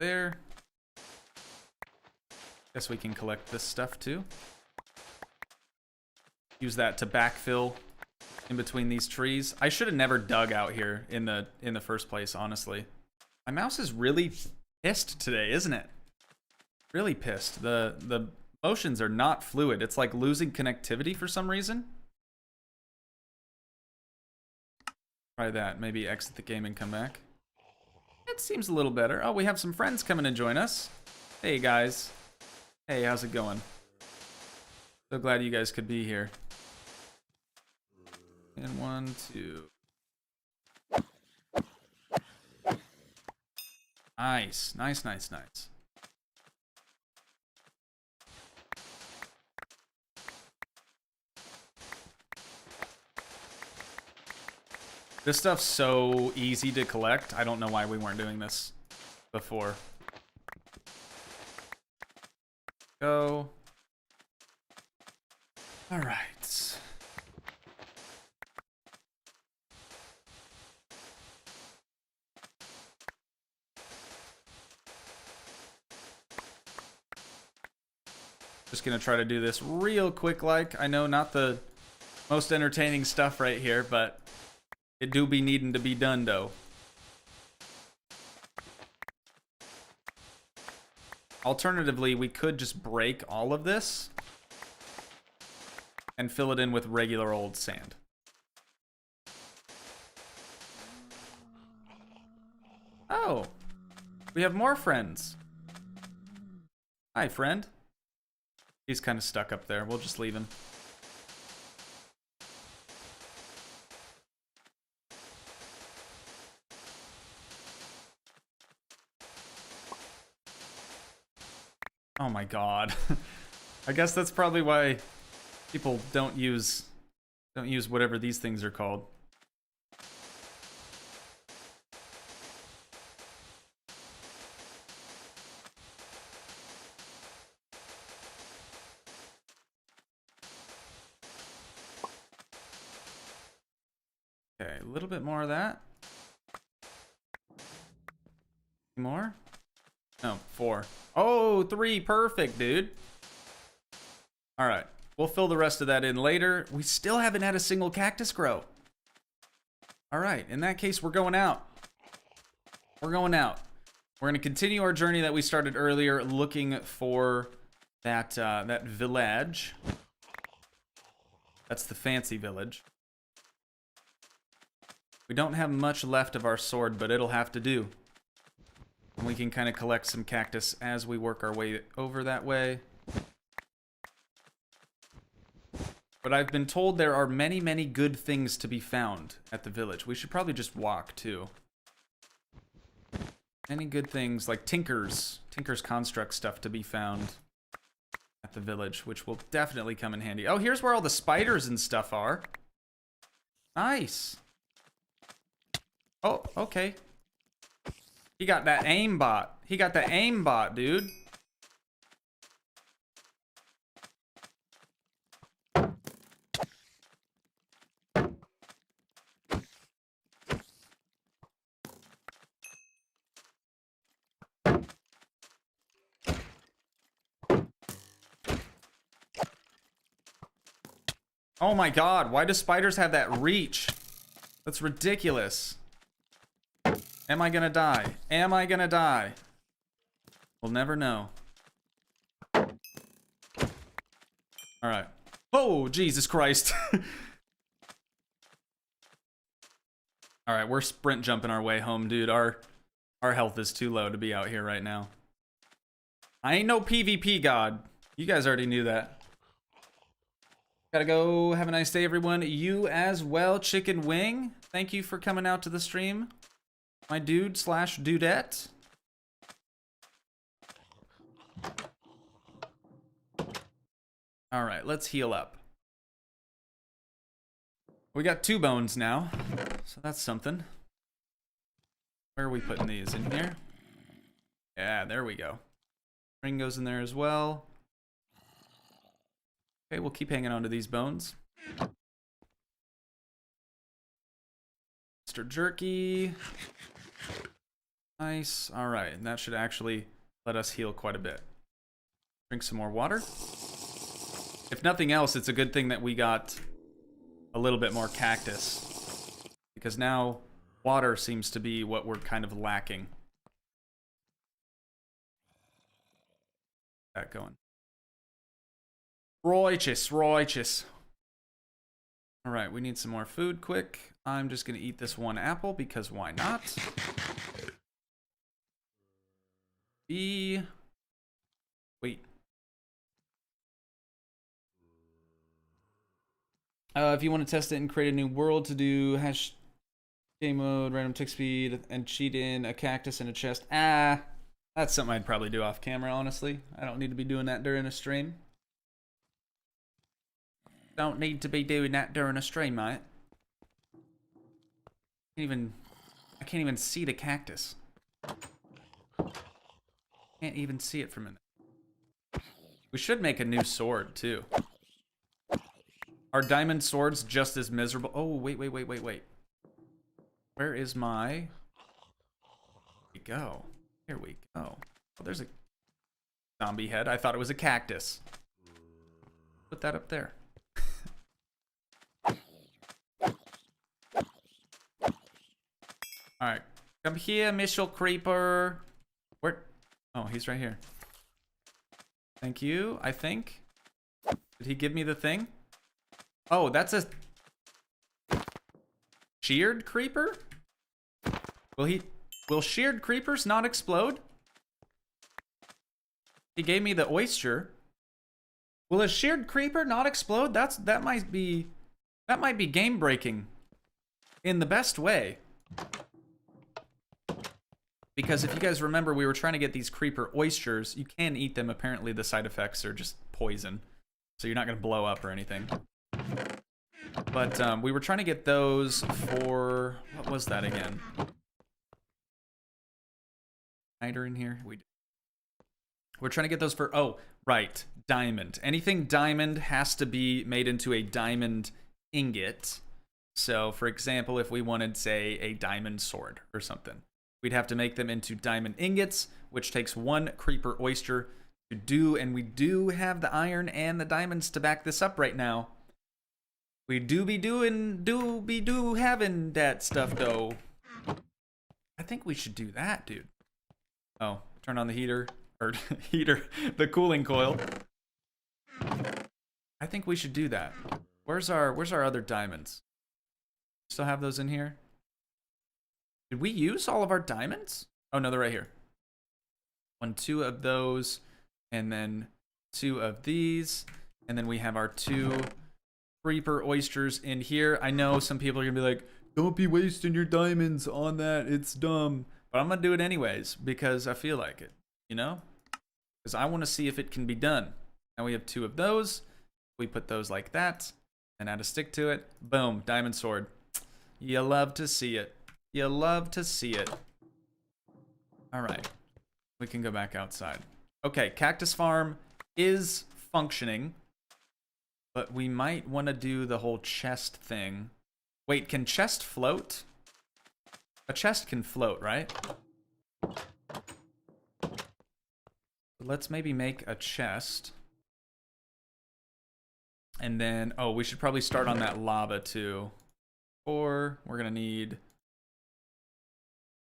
there. Guess we can collect this stuff too. Use that to backfill in between these trees. I should have never dug out here in the first place, honestly. My mouse is really pissed today, isn't it? Really pissed. The motions are not fluid. It's like losing connectivity for some reason. Try that. Maybe exit the game and come back. It seems a little better. Oh, we have some friends coming to join us. Hey, guys. Hey, how's it going? So glad you guys could be here. And 1, 2... Nice, nice, nice, nice. This stuff's so easy to collect. I don't know why we weren't doing this before. Go. All right. Just gonna try to do this real quick, like. I know not the most entertaining stuff right here, but it do be needing to be done, though. Alternatively, we could just break all of this and fill it in with regular old sand. Oh, we have more friends. Hi, friend. He's kind of stuck up there. We'll just leave him. Oh my god. I guess that's probably why people don't use whatever these things are called. Okay, a little bit more of that. More? No, 4. Oh, 3. Perfect, dude. All right. We'll fill the rest of that in later. We still haven't had a single cactus grow. All right. In that case, we're going out. We're going out. We're going to continue our journey that we started earlier, looking for that that village. That's the fancy village. We don't have much left of our sword, but it'll have to do. And we can kind of collect some cactus as we work our way over that way. But I've been told there are many, many good things to be found at the village. We should probably just walk, too. Any good things, like Tinker's construct stuff to be found at the village, which will definitely come in handy. Oh, here's where all the spiders and stuff are. Nice. Oh, okay. He got that aimbot. He got the aimbot, dude. Oh my god, why do spiders have that reach? That's ridiculous. Am I gonna die? Am I gonna die? We'll never know. Alright. Oh, Jesus Christ. Alright, we're sprint jumping our way home, dude. Our health is too low to be out here right now. I ain't no PvP god. You guys already knew that. Gotta go. Have a nice day, everyone. You as well, Chicken Wing. Thank you for coming out to the stream. My dude slash dudette. All right, let's heal up. We got 2 bones now, so that's something. Where are we putting these? In here? Yeah, there we go. Ring goes in there as well. Okay, we'll keep hanging on to these bones. Mr. Jerky. Nice. All right, and that should actually let us heal quite a bit. Drink some more water. If nothing else, it's a good thing that we got a little bit more cactus, because now water seems to be what we're kind of lacking. That going. Righteous, righteous. All right, we need some more food quick. I'm just gonna eat this 1 apple because why not? Wait. If you want to test it and create a new world to do hash game mode, random tick speed, and cheat in a cactus and a chest. That's something I'd probably do off camera, honestly. I don't need to be doing that during a stream. Don't need to be doing that during a stream, mate. I can't even see the cactus. Can't even see it from it. We should make a new sword, too. Are diamond swords just as miserable? Oh, wait. Where is my... Here we go. Here we go. Oh, there's a zombie head. I thought it was a cactus. Put that up there. Alright. Come here, Missile Creeper. Where? Oh, he's right here. Thank you, I think. Did he give me the thing? Oh, that's a... sheared creeper? Will sheared creepers not explode? He gave me the oyster. Will a sheared creeper not explode? That might be game breaking in the best way. Because if you guys remember, we were trying to get these creeper oysters. You can eat them. Apparently the side effects are just poison. So you're not going to blow up or anything. But we were trying to get those for... what was that again? Hider in here? We're trying to get those for... oh, right. Diamond. Anything diamond has to be made into a diamond ingot. So, for example, if we wanted, say, a diamond sword or something, we'd have to make them into diamond ingots, which takes 1 creeper oyster to do, and we do have the iron and the diamonds to back this up right now. We do be having that stuff, though. I think we should do that, dude. Oh, turn on the heater, or the cooling coil. I think we should do that. Where's our other diamonds? Still have those in here? Did we use all of our diamonds? Oh no, they're right here. 2 of those, and then 2 of these, and then we have our 2 creeper oysters in here. I know some people are gonna be like, don't be wasting your diamonds on that, it's dumb. But I'm gonna do it anyways, because I feel like it, you know? Because I wanna see if it can be done. Now we have 2 of those. We put those like that, and add a stick to it. Boom, diamond sword. You love to see it. You love to see it. All right, we can go back outside. Okay, cactus farm is functioning, but we might want to do the whole chest thing. Wait, can chest float? A chest can float, right? Let's maybe make a chest. And then, oh, we should probably start on that lava too. Or we're gonna need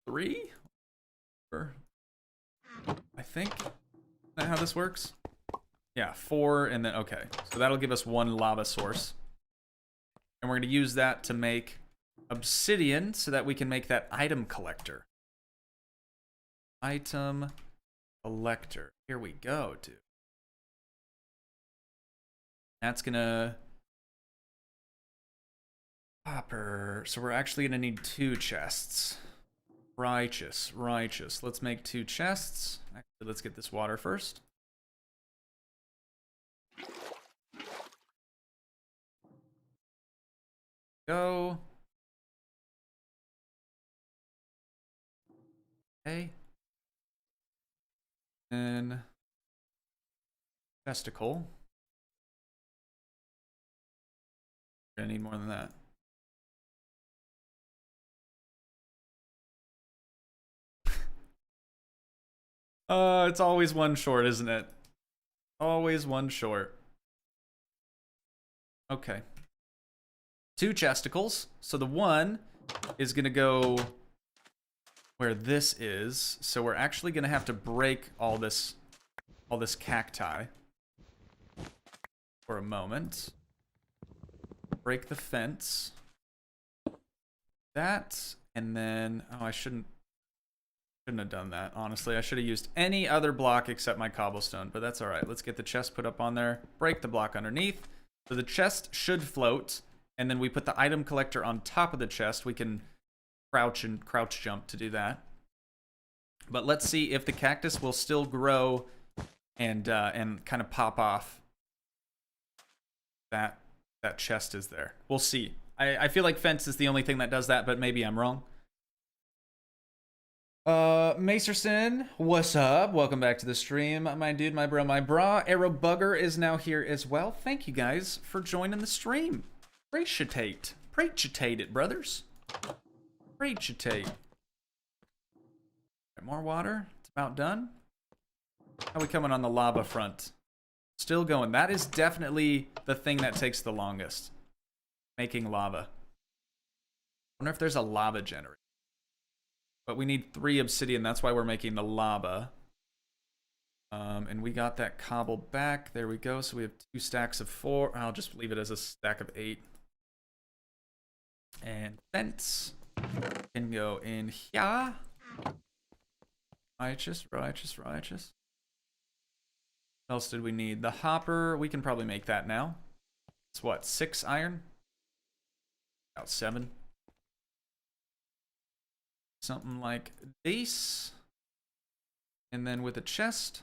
3? Or, I think. Is that how this works? Yeah, 4 and then, okay. So that'll give us 1 lava source. And we're gonna use that to make obsidian so that we can make that item collector. Item collector. Here we go, dude. That's gonna... copper. So we're actually gonna need 2 chests. Righteous, righteous. Let's make 2 chests. Actually, let's get this water first. Go. Okay. And testicle. We're gonna need more than that. It's always one short, isn't it? Always one short. Okay. 2 chesticles. So the 1 is gonna go where this is. So we're actually gonna have to break all this cacti for a moment. Break the fence. That, and then, oh, I shouldn't have done that, honestly. I should have used any other block except my cobblestone, but that's all right. Let's get the chest put up on there. Break the block underneath. So the chest should float, and then we put the item collector on top of the chest. We can crouch jump to do that. But let's see if the cactus will still grow and kind of pop off. That chest is there. We'll see. I feel like fence is the only thing that does that, but maybe I'm wrong. Macerson, what's up? Welcome back to the stream. My dude, my bro, my bra. Arrow Bugger is now here as well. Thank you guys for joining the stream. Appreciate it, brothers. Appreciate. More water. It's about done. How we coming on the lava front? Still going. That is definitely the thing that takes the longest. Making lava. I wonder if there's a lava generator. But we need 3 obsidian. That's why we're making the lava. And we got that cobble back. There we go. So we have 2 stacks of 4. I'll just leave it as a stack of 8. And fence can go in here. Righteous. What else did we need? The hopper. We can probably make that now. It's what, 6 iron? About 7. Something like this. And then with a chest.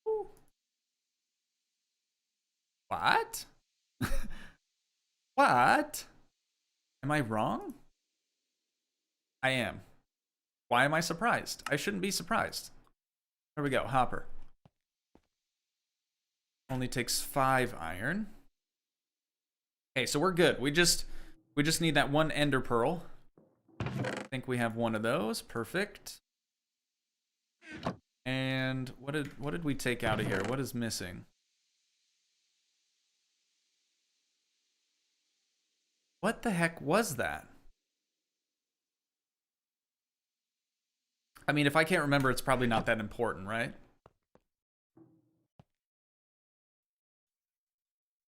Ooh. What? What? Am I wrong? I am. Why am I surprised? I shouldn't be surprised. There we go, hopper. Only takes 5 iron. Okay, so we're good. We just need that 1 ender pearl. I think we have 1 of those. Perfect. And what did we take out of here? What is missing? What the heck was that? I mean, if I can't remember, it's probably not that important, right?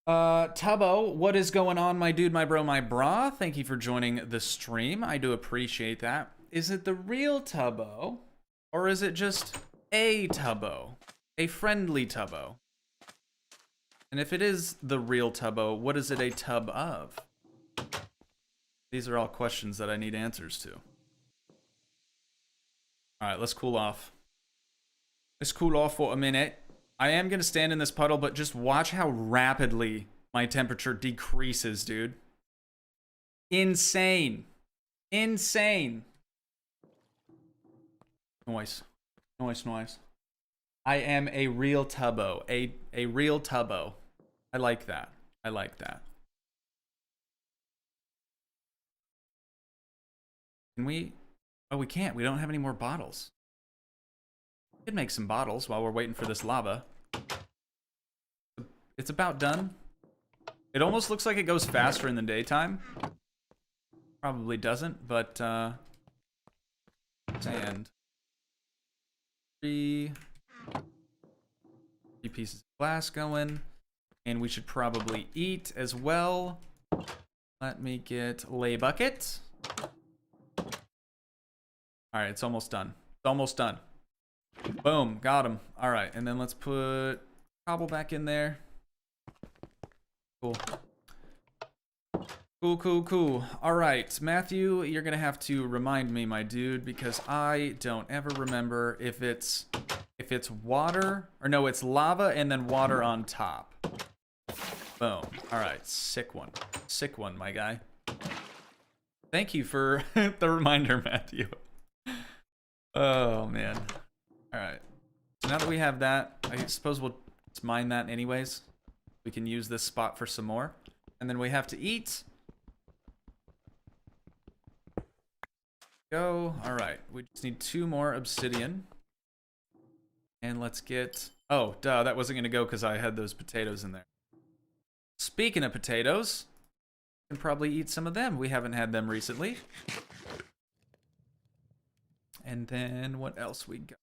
Tubbo, what is going on, my dude, my bro, my bra? Thank you for joining the stream. I do appreciate that. Is it the real Tubbo? Or is it just a Tubbo? A friendly Tubbo? And if it is the real Tubbo, what is it a tub of? These are all questions that I need answers to. Alright, let's cool off. Let's cool off for a minute. I am going to stand in this puddle, but just watch how rapidly my temperature decreases, dude. Insane. Insane. Noise. Noise. I am a real Tubbo. A real Tubbo. I like that. I like that. Can we... Oh, we can't. We don't have any more bottles. We could make some bottles while we're waiting for this lava. It's about done. It almost looks like it goes faster in the daytime. Probably doesn't, but sand. 3 pieces of glass going. And we should probably eat as well. Let me get lay bucket. Alright, it's almost done. It's almost done. Boom, got him. Alright, and then let's put cobble back in there. Cool. Cool. Alright, Matthew, you're gonna have to remind me, my dude, because I don't ever remember if it's water, or no, it's lava and then water on top. Boom. Alright, sick one. Sick one, my guy. Thank you for the reminder, Matthew. Oh, man. Alright. So now that we have that, I suppose we'll just mine that anyways. We can use this spot for some more. And then we have to eat. Go. Alright. We just need 2 more obsidian. And let's get... Oh, duh. That wasn't going to go because I had those potatoes in there. Speaking of potatoes, we can probably eat some of them. We haven't had them recently. And then what else we got?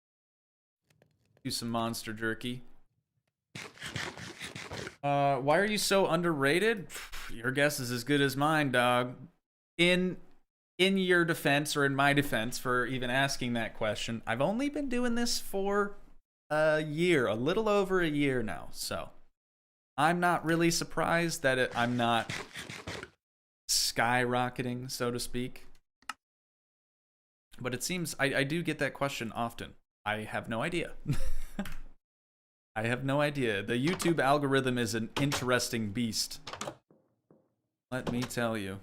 Do some monster jerky. Why are you so underrated? Your guess is as good as mine, dog. In your defense, or in my defense for even asking that question, I've only been doing this for a year, a little over a year now. So I'm not really surprised that I'm not skyrocketing, so to speak. But it seems I do get that question often. I have no idea. I have no idea. The YouTube algorithm is an interesting beast. Let me tell you.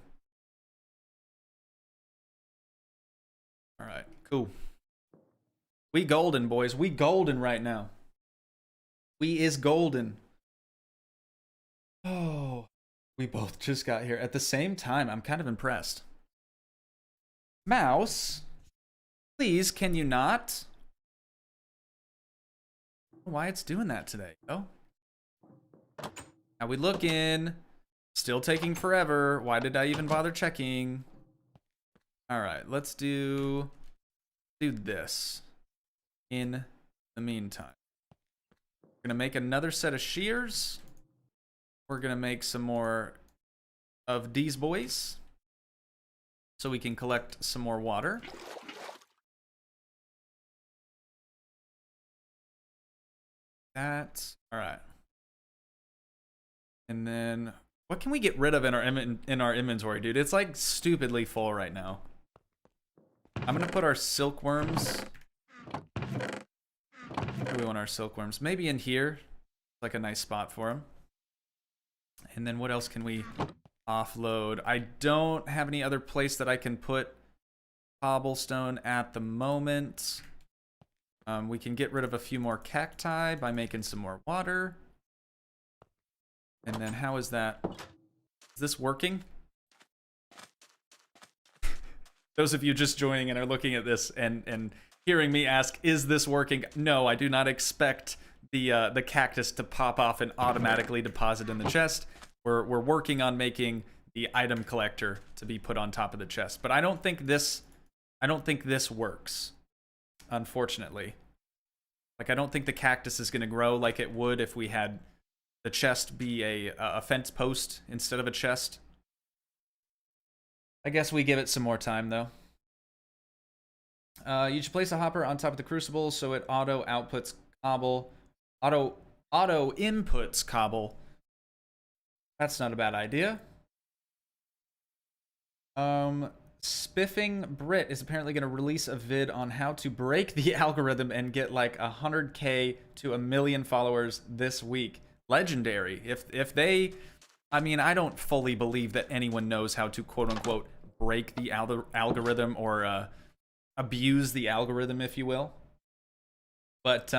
Alright, cool. We golden, boys. We golden right now. We is golden. Oh, we both just got here at the same time. I'm kind of impressed. Mouse, please, can you not? I don't know why it's doing that today. Oh. Now we look in. Still taking forever. Why did I even bother checking? All right, let's do this in the meantime. We're gonna make another set of shears. We're gonna make some more of these boys so we can collect some more water. That, all right. And then what can we get rid of in our inventory, dude? It's like stupidly full right now. I'm gonna put our silkworms. Where do we want our silkworms? Maybe in here, like a nice spot for them. And then what else can we offload? I don't have any other place that I can put cobblestone at the moment. We can get rid of a few more cacti by making some more water. And then how is that? Is this working? Those of you just joining and are looking at this and hearing me ask, is this working? No, I do not expect the cactus to pop off and automatically deposit in the chest. We're working on making the item collector to be put on top of the chest. But I don't think this works, unfortunately. Like, I don't think the cactus is going to grow like it would if we had the chest be a fence post instead of a chest. I guess we give it some more time, though. You should place a hopper on top of the crucible so it auto outputs cobble. Auto inputs cobble. That's not a bad idea. Spiffing Brit is apparently going to release a vid on how to break the algorithm and get like 100K to 1 million followers this week. Legendary. If they, I mean, I don't fully believe that anyone knows how to quote unquote break the algorithm or abuse the algorithm, if you will. But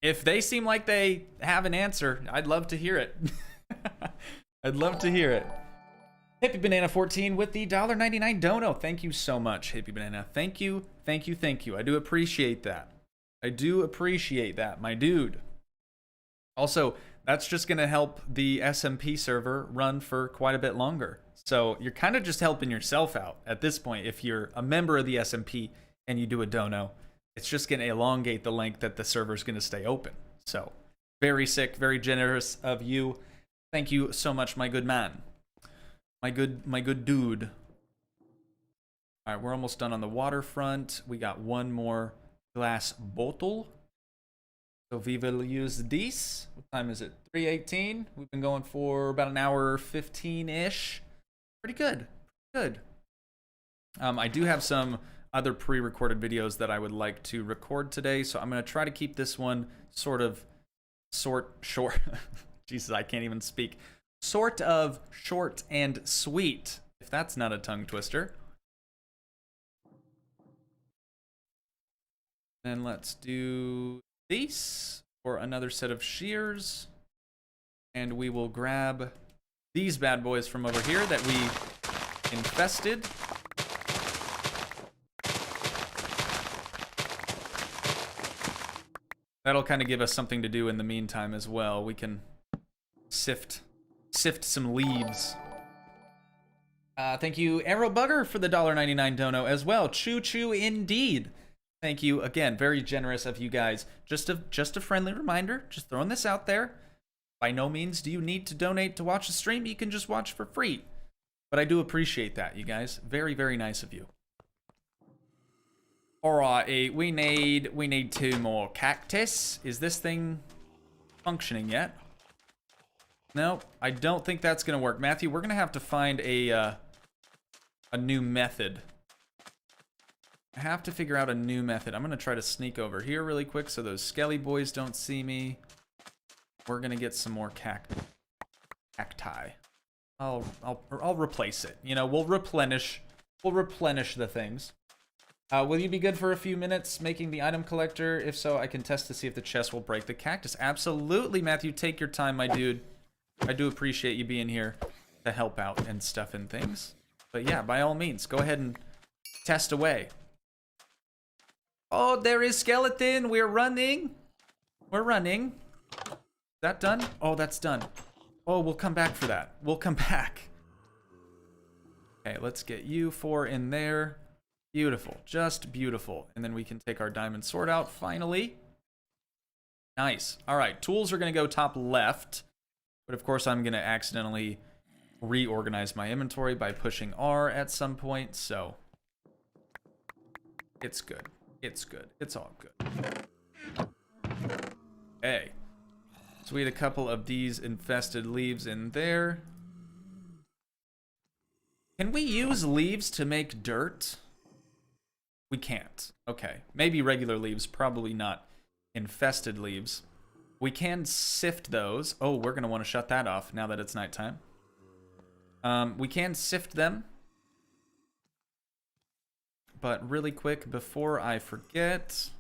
if they seem like they have an answer, I'd love to hear it. I'd love to hear it. Hippie Banana 14 with the $1.99 dono. Thank you so much, Hippie Banana. Thank you, thank you, thank you. I do appreciate that. I do appreciate that, my dude. Also, that's just going to help the SMP server run for quite a bit longer. So you're kind of just helping yourself out at this point. If you're a member of the SMP and you do a dono, it's just going to elongate the length that the server's going to stay open. So very sick, very generous of you. Thank you so much, my good man. My good dude. All right, we're almost done on the waterfront. We got one more glass bottle. So we will use this. What time is it? 3:18. We've been going for about an hour 15-ish. Pretty good. Good. I do have some other pre-recorded videos that I would like to record today, so I'm going to try to keep this one short. Jesus, I can't even speak. Sort of short and sweet, if that's not a tongue twister. Then let's do this for another set of shears. And we will grab these bad boys from over here that we infested. That'll kind of give us something to do in the meantime as well. We can sift some leaves. Thank you, Arrow Bugger, for the $1.99 dono as well. Choo choo indeed. Thank you again. Very generous of you guys. Just a friendly reminder. Just throwing this out there. By no means do you need to donate to watch the stream. You can just watch for free. But I do appreciate that, you guys. Very, very nice of you. Alright, we need 2 more cactus. Is this thing functioning yet? No, I don't think that's gonna work. Matthew, we're gonna have to find a new method. I have to figure out a new method. I'm gonna try to sneak over here really quick so those skelly boys don't see me. We're gonna get some more cacti. I'll replace it. You know, we'll replenish the things. Will you be good for a few minutes making the item collector? If so, I can test to see if the chest will break the cactus. Absolutely, Matthew. Take your time, my dude. I do appreciate you being here to help out and stuff and things. But yeah, by all means, go ahead and test away. Oh, there is skeleton. We're running. We're running. Is that done? Oh, that's done. Oh, we'll come back for that. We'll come back. Okay, let's get you 4 in there. Beautiful. Just beautiful. And then we can take our diamond sword out finally. Nice. All right. Tools are going to go top left. But of course, I'm going to accidentally reorganize my inventory by pushing R at some point. So it's good. It's good. It's all good. Okay. So we had a couple of these infested leaves in there. Can we use leaves to make dirt? We can't. Okay. Maybe regular leaves, probably not infested leaves. We can sift those. Oh, we're going to want to shut that off now that it's nighttime. We can sift them. But really quick, before I forget...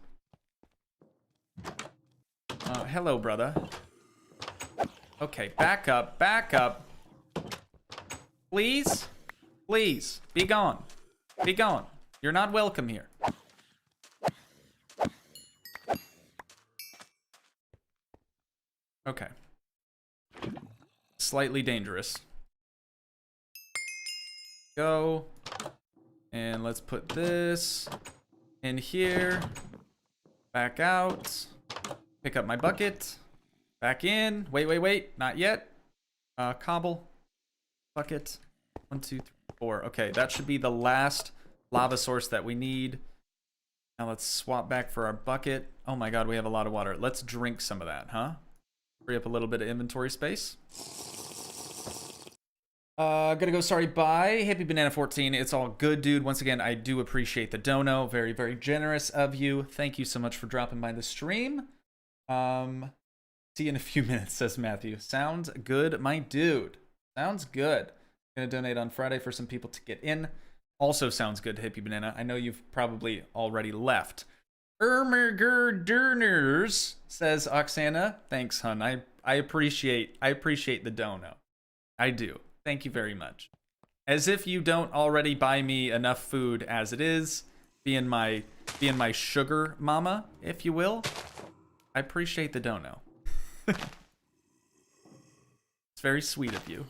hello, brother. Okay, back up, back up. Please? Please, be gone. Be gone. You're not welcome here. Okay. Slightly dangerous. Go. And let's put this in here. Back out. Pick up my bucket. Back in. Wait, wait, wait. Not yet. Cobble. Bucket. 1, 2, 3, 4. Okay, that should be the last lava source that we need. Now let's swap back for our bucket. Oh my god, we have a lot of water. Let's drink some of that, huh? Free up a little bit of inventory space. Gonna go, sorry, bye. Hippie Banana 14. It's all good, dude. Once again, I do appreciate the dono. Very, very generous of you. Thank you so much for dropping by the stream. See you in a few minutes, says Matthew. Sounds good, my dude. Sounds good. Gonna donate on Friday for some people to get in. Also sounds good, Hippie Banana. I know you've probably already left. Durners, says Oksana. Thanks, hun. I appreciate the dono. I do. Thank you very much. As if you don't already buy me enough food as it is, being my sugar mama, if you will. I appreciate the dono. It's very sweet of you.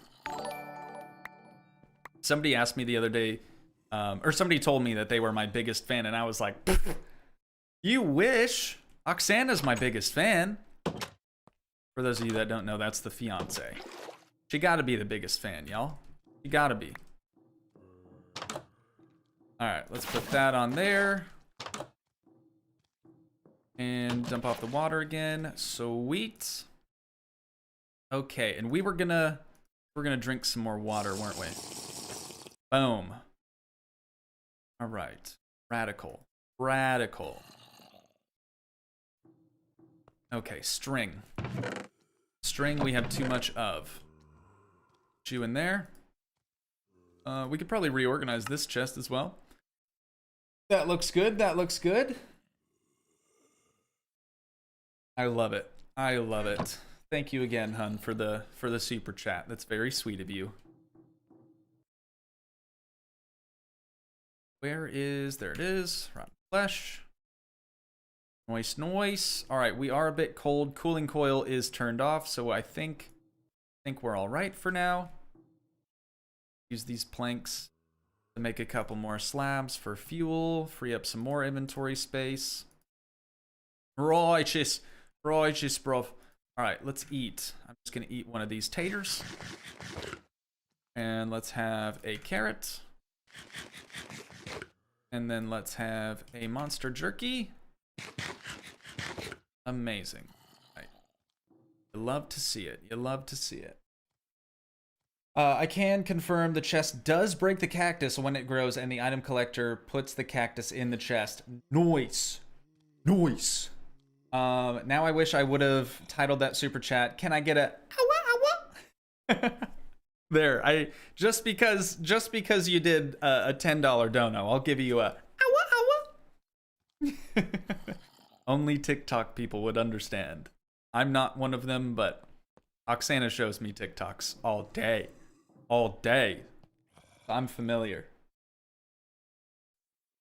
Somebody asked me the other day, or somebody told me that they were my biggest fan, and I was like, you wish. Oksana's my biggest fan. For those of you that don't know, that's the fiance. She gotta be the biggest fan, y'all. You gotta be. Alright, let's put that on there. And dump off the water again. Sweet. Okay, and we're gonna drink some more water, weren't we? Boom. Alright. Radical. Radical. Okay, string. String we have too much of. Put you in there. We could probably reorganize this chest as well. That looks good. That looks good. I love it. I love it. Thank you again, hun, for the super chat. That's very sweet of you. Where is... There it is. Rotten flesh. Noise, noise. All right, we are a bit cold. Cooling coil is turned off, so I think we're all right for now. Use these planks to make a couple more slabs for fuel. Free up some more inventory space. Righteous. Righteous, bro. All right, let's eat. I'm just going to eat one of these taters. And let's have a carrot. And then let's have a monster jerky. Amazing. Right. You love to see it. You love to see it. I can confirm the chest does break the cactus when it grows, and the item collector puts the cactus in the chest. Nice. Nice. Now I wish I would have titled that super chat, "Can I get a awa awa?" There, just because you did a $10 dono, I'll give you a awa awa. Only TikTok people would understand. I'm not one of them, but Oksana shows me TikToks all day. All day. I'm familiar.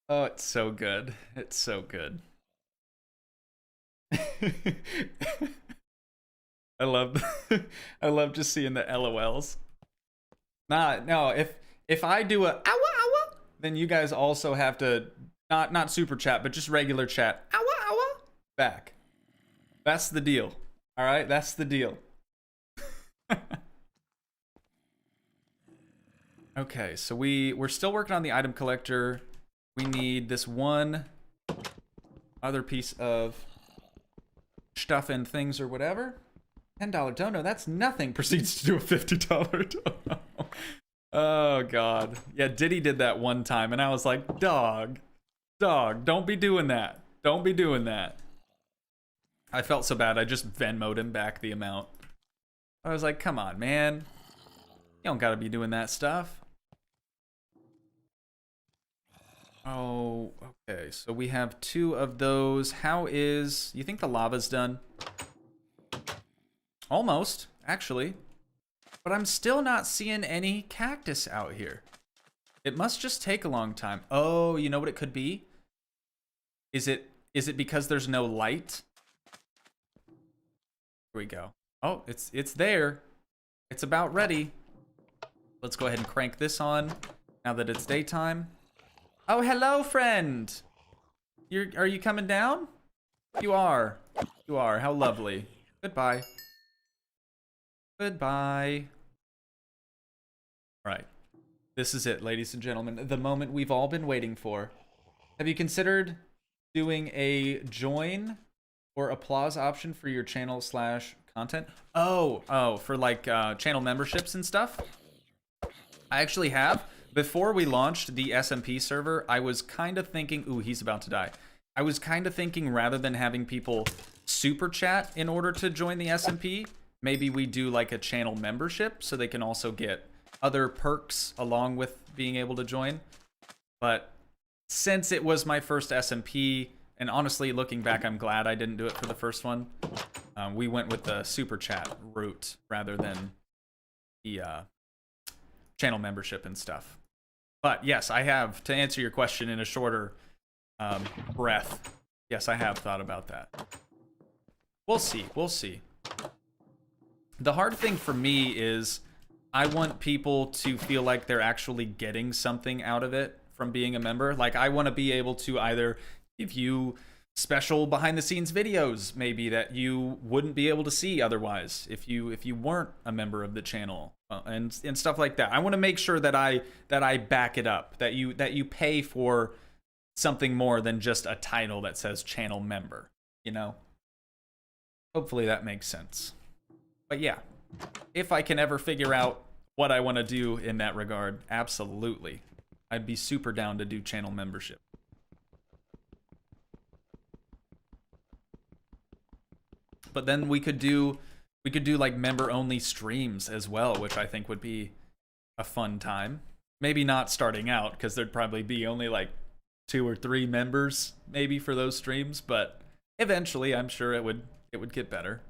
Oh, it's so good. It's so good. I love just seeing the LOLs. Nah, no, if I do a awa awa, then you guys also have to not super chat, but just regular chat. Owa, owa, back. That's the deal. All right, that's the deal. Okay, so we're still working on the item collector. We need this one other piece of stuff and things or whatever. $10 dono, that's nothing. Proceeds to do a $50 dono. Oh god. Yeah, Diddy did that one time and I was like, dog, don't be doing that. Don't be doing that. I felt so bad, I just Venmo'd him back the amount. I was like, come on, man. You don't gotta be doing that stuff. Oh, okay, so we have 2 of those. You think the lava's done? Almost, actually. But I'm still not seeing any cactus out here. It must just take a long time. Oh, you know what it could be? Is it because there's no light? Here we go. Oh, it's there. It's about ready. Let's go ahead and crank this on now that it's daytime. Oh, hello, friend. Are you coming down? You are. You are. How lovely. Goodbye. Goodbye. All right. This is it, ladies and gentlemen. The moment we've all been waiting for. Have you considered doing a join or applause option for your channel / content? Oh, for like channel memberships and stuff? I actually have. Before we launched the SMP server, I was kind of thinking, ooh, he's about to die. I was kind of thinking rather than having people super chat in order to join the SMP, maybe we do like a channel membership so they can also get other perks along with being able to join. But since it was my first SMP, and honestly, looking back, I'm glad I didn't do it for the first one. We went with the super chat route rather than the channel membership and stuff. But yes, I have, to answer your question in a shorter breath, yes, I have thought about that. We'll see, we'll see. The hard thing for me is I want people to feel like they're actually getting something out of it from being a member. Like, I want to be able to either give you special behind the scenes videos maybe that you wouldn't be able to see otherwise if you weren't a member of the channel, and stuff like that. I want to make sure that I back it up, that you pay for something more than just a title that says channel member, you know? Hopefully that makes sense. But yeah, if I can ever figure out what I want to do in that regard, absolutely. I'd be super down to do channel membership. But then we could do like member only streams as well, which I think would be a fun time. Maybe not starting out, because there'd probably be only like 2 or 3 members maybe for those streams, but eventually I'm sure it would get better.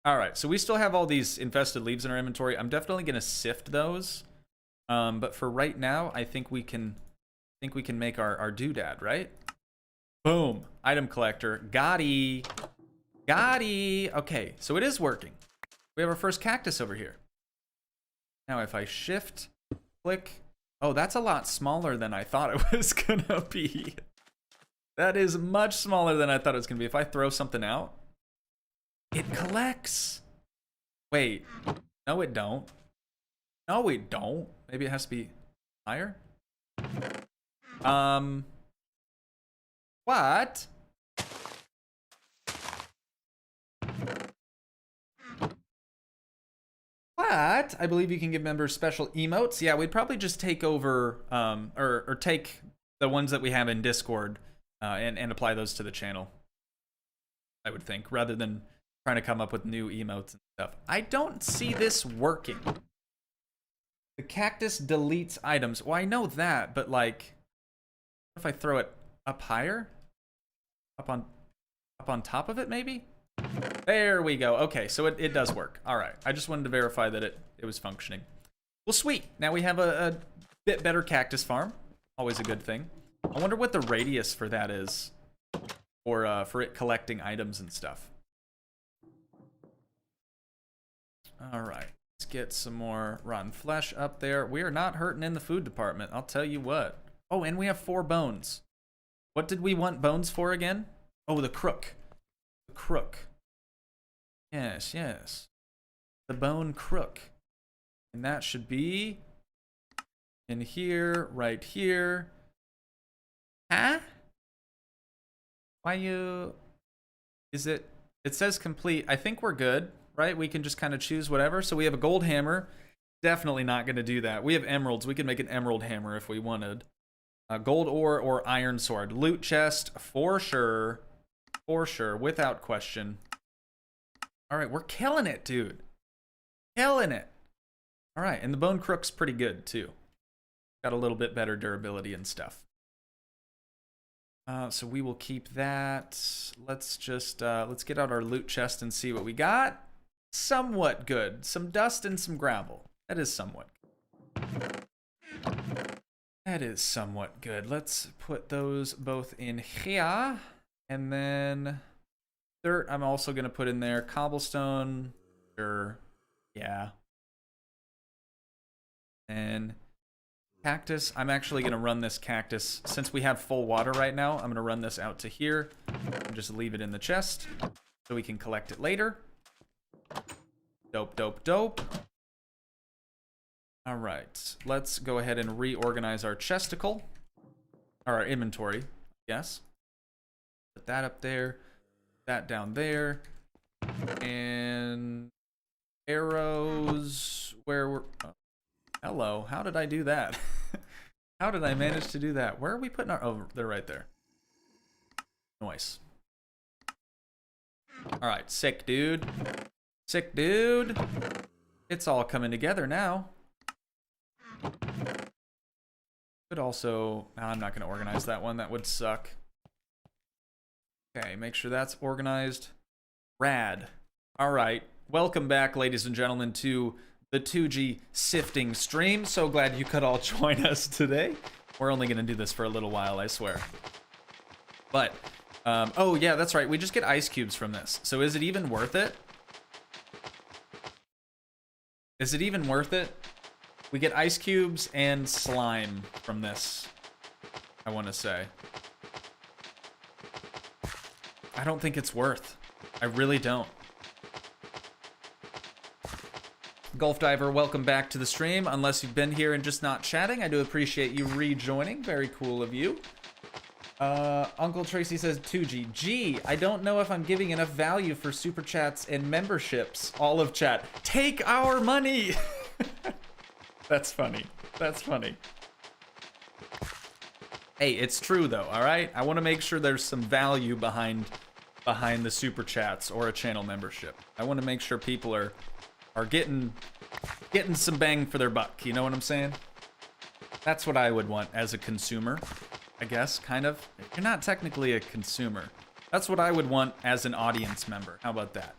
All right, so we still have all these infested leaves in our inventory. I'm definitely gonna sift those, but for right now, I think we can make our doodad, right? Boom, item collector, Gotti. Okay, so it is working. We have our first cactus over here. Now if I shift, click, oh, that's a lot smaller than I thought it was gonna be. That is much smaller than I thought it was gonna be. If I throw something out, it collects. Wait, no it don't. No it don't. Maybe it has to be higher? What? What? I believe you can give members special emotes. Yeah, we'd probably just take over, or take the ones that we have in Discord and apply those to the channel, I would think, rather than trying to come up with new emotes and stuff. I don't see this working. The cactus deletes items. Well, I know that, but like, what if I throw it up higher? Up on top of it, maybe? There we go. Okay, so it does work. All right. I just wanted to verify that it was functioning. Well, sweet. Now we have a bit better cactus farm. Always a good thing. I wonder what the radius for that is, or for it collecting items and stuff. All right. Let's get some more rotten flesh up there. We are not hurting in the food department, I'll tell you what. Oh, and we have 4 bones. What did we want bones for again? Oh, the crook. The crook. Yes, yes. The bone crook. And that should be in here, right here. Huh? Why you... Is it... It says complete. I think we're good, right? We can just kind of choose whatever. So we have a gold hammer. Definitely not going to do that. We have emeralds. We could make an emerald hammer if we wanted. Gold ore or iron sword. Loot chest, for sure. For sure, without question. All right, we're killing it, dude. Killing it. All right, and the bone crook's pretty good, too. Got a little bit better durability and stuff. So we will keep that. Let's just, let's get out our loot chest and see what we got. Somewhat good. Some dust and some gravel. That is somewhat good. That is somewhat good. Let's put those both in here. And then dirt, I'm also going to put in there. Cobblestone. Sure. Yeah. And cactus. I'm actually going to run this cactus. Since we have full water right now, I'm going to run this out to here. And just leave it in the chest so we can collect it later. Dope, dope, dope. All right. Let's go ahead and reorganize our chesticle. Or our inventory, yes. Put that up there. That down there. And arrows. Where were... Oh. Hello. How did I do that? How did I manage to do that? Where are we putting our... Oh, they're right there. Nice. All right. Sick, dude. Sick, dude. It's all coming together now. Could also... No, I'm not going to organize that one. That would suck. Okay, make sure that's organized. Rad. All right. Welcome back, ladies and gentlemen, to the Toogii sifting stream. So glad you could all join us today. We're only going to do this for a little while, I swear. But, oh yeah, that's right. We just get ice cubes from this. So is it even worth it? Is it even worth it? We get ice cubes and slime from this, I want to say. I don't think it's worth. I really don't. Golf Diver, welcome back to the stream. Unless you've been here and just not chatting, I do appreciate you rejoining. Very cool of you. Uncle Tracy says, Toogii. Gee, I don't know if I'm giving enough value for super chats and memberships. All of chat. Take our money! That's funny. That's funny. Hey, it's true though, alright? I want to make sure there's some value behind the super chats or a channel membership. I want to make sure people are getting some bang for their buck, you know what I'm saying? That's what I would want as a consumer, I guess, kind of. You're not technically a consumer. That's what I would want as an audience member. How about that?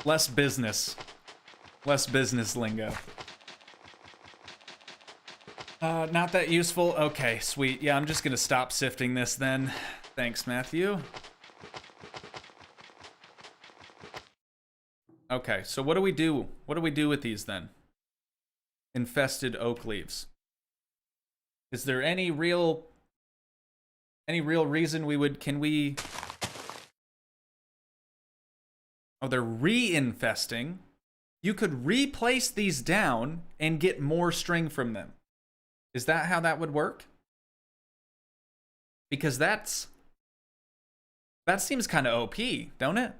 Less business. Less business lingo. Not that useful. Okay, sweet. Yeah, I'm just gonna stop sifting this then. Thanks, Matthew. Okay, so what do we do? What do we do with these then? Infested oak leaves. Is there any real reason we would... Can we... Oh, they're re-infesting. You could replace these down and get more string from them. Is that how that would work? Because that seems kind of OP, don't it?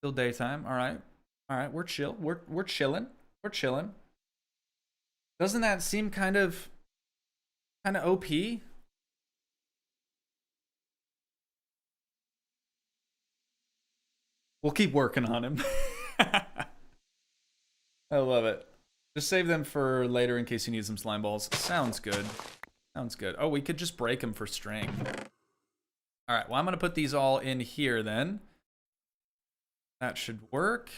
Still daytime. All right. All right, we're chill. We're chilling. We're chilling. Doesn't that seem kind of OP? We'll keep working on him. I love it. Just save them for later in case you need some slime balls. Sounds good. Sounds good. Oh, we could just break them for string. All right, well, I'm going to put these all in here then. That should work.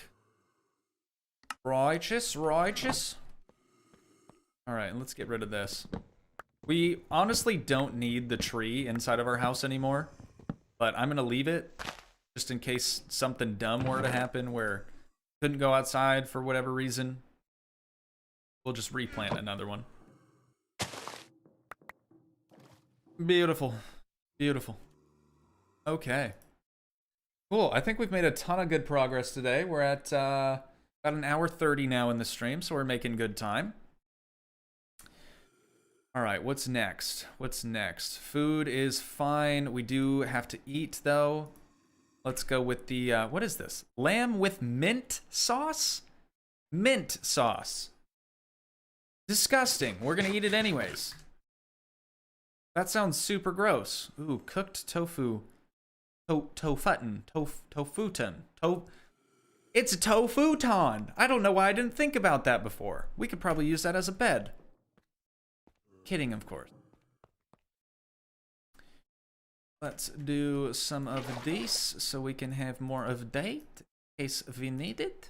Righteous, righteous. All right, let's get rid of this. We honestly don't need the tree inside of our house anymore, but I'm going to leave it just in case something dumb were to happen where... couldn't go outside for whatever reason, we'll just replant another one. Beautiful. Beautiful. Okay. Cool. I think we've made a ton of good progress today. We're at about an hour 30 now in the stream, so we're making good time. All right, what's next? What's next? Food is fine. We do have to eat, though. Let's go with the, what is this? Lamb with mint sauce? Mint sauce. Disgusting. We're going to eat it anyways. That sounds super gross. Ooh, cooked tofu. Tofuton. It's a tofuton. I don't know why I didn't think about that before. We could probably use that as a bed. Kidding, of course. Let's do some of these so we can have more of that in case we need it.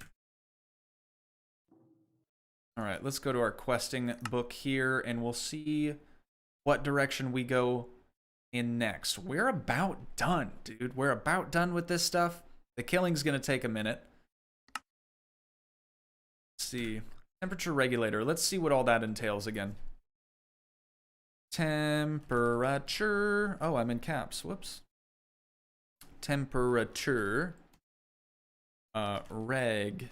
All right, let's go to our questing book here and we'll see what direction we go in next. We're about done, dude. We're about done with this stuff. The killing's gonna take a minute. Let's see. Temperature regulator. Let's see what all that entails again. Temperature. Oh, I'm in caps. Whoops. Temperature. Regulator.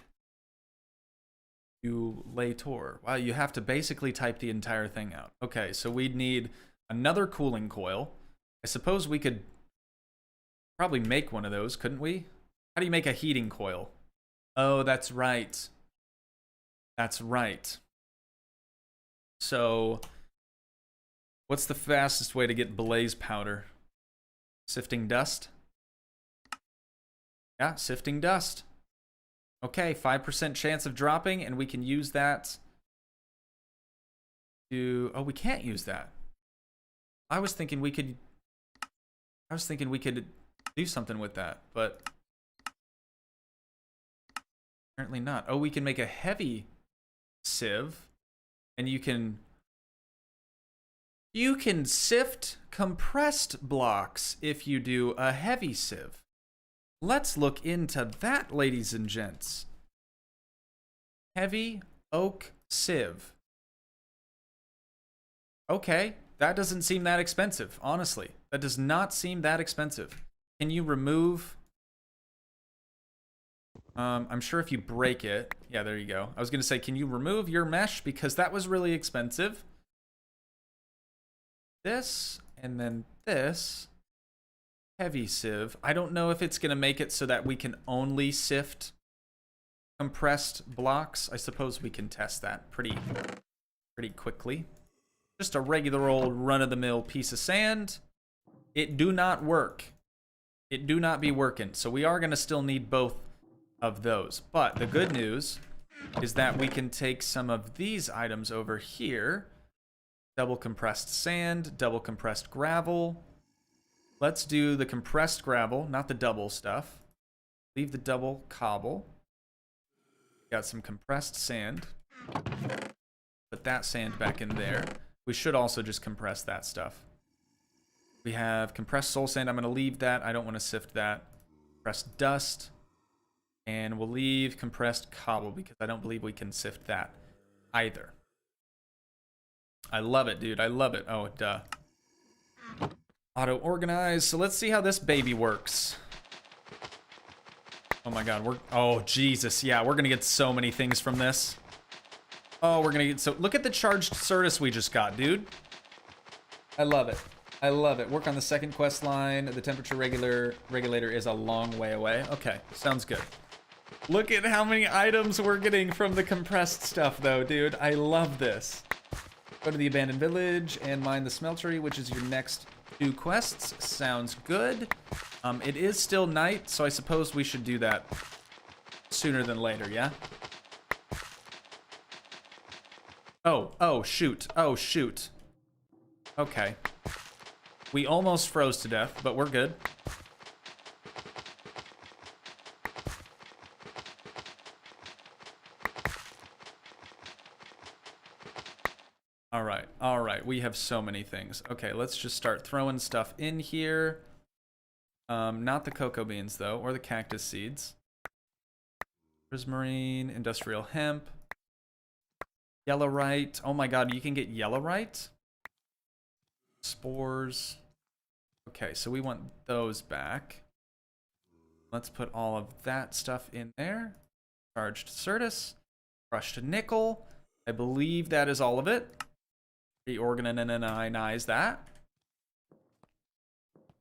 Wow, you have to basically type the entire thing out. Okay, so we'd need another cooling coil. I suppose we could probably make one of those, couldn't we? How do you make a heating coil? Oh, that's right. That's right. So, what's the fastest way to get blaze powder? Sifting dust? Yeah, sifting dust. Okay, 5% chance of dropping, and we can use that to... Oh, we can't use that. I was thinking we could do something with that, but apparently not. Oh, we can make a heavy sieve, and you can sift compressed blocks if you do a heavy sieve. Let's look into that, ladies and gents. Heavy oak sieve. Okay, that doesn't seem that expensive, honestly. That does not seem that expensive. Can you remove... I'm sure if you break it... Yeah, there you go. I was going to say, can you remove your mesh? Because that was really expensive. This, and then this... Heavy sieve. I don't know if it's going to make it so that we can only sift compressed blocks. I suppose we can test that pretty quickly. Just a regular old run-of-the-mill piece of sand. It do not work. It do not be working. So we are going to still need both of those. But the good news is that we can take some of these items over here. Double compressed sand, double compressed gravel. Let's do the compressed gravel, not the double stuff. Leave the double cobble. Got some compressed sand. Put that sand back in there. We should also just compress that stuff. We have compressed soul sand. I'm going to leave that. I don't want to sift that. Compressed dust. And we'll leave compressed cobble because I don't believe we can sift that either. I love it, dude. I love it. Oh, duh. Auto-organize. So let's see how this baby works. Oh my god, oh Jesus, yeah, we're gonna get so many things from this. Oh, we're gonna get so... Look at the charged Certus we just got, dude. I love it. I love it. Work on the second quest line. The temperature regulator is a long way away. Okay, sounds good. Look at how many items we're getting from the compressed stuff, though, dude. I love this. Go to the abandoned village and mine the smeltery, which is your next 2 quests. Sounds good. It is still night, so I suppose we should do that sooner than later, yeah? Oh, shoot. Oh, shoot. Okay. We almost froze to death, but we're good. All right, we have so many things. Okay, let's just start throwing stuff in here. Not the cocoa beans, though, or the cactus seeds. Prismarine, industrial hemp, yellowite. Oh my god, you can get yellowite? Spores. Okay, so we want those back. Let's put all of that stuff in there. Charged Certus, crushed nickel. I believe that is all of it. Reorganize that.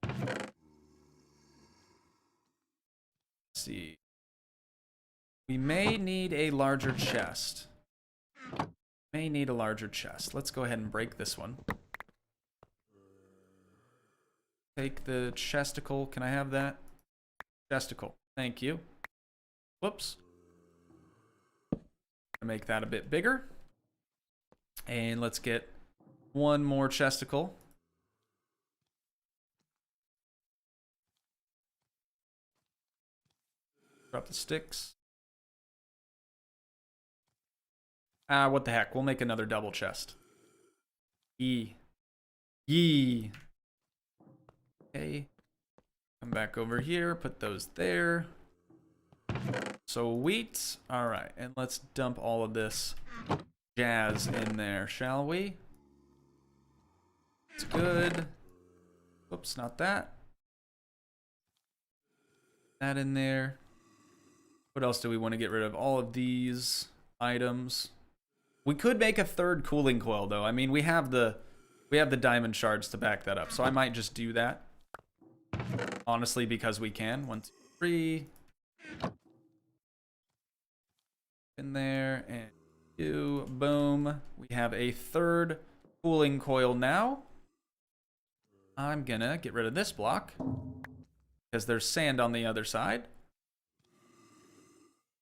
Let's see. We may need a larger chest. May need a larger chest. Let's go ahead and break this one. Take the chesticle. Can I have that? Chesticle. Thank you. Whoops. Make that a bit bigger. And let's get one more chesticle. Drop the sticks. What the heck? We'll make another double chest. Yee. Okay. Come back over here. Put those there. So wheat. All right. And let's dump all of this jazz in there, shall we? It's good. Whoops, not that. That in there. What else do we want to get rid of? All of these items. We could make a third cooling coil, though. I mean, we have the diamond shards to back that up, so I might just do that. Honestly, because we can. 1, 2, 3. In there, and 2. Boom. We have a third cooling coil now. I'm gonna get rid of this block because there's sand on the other side.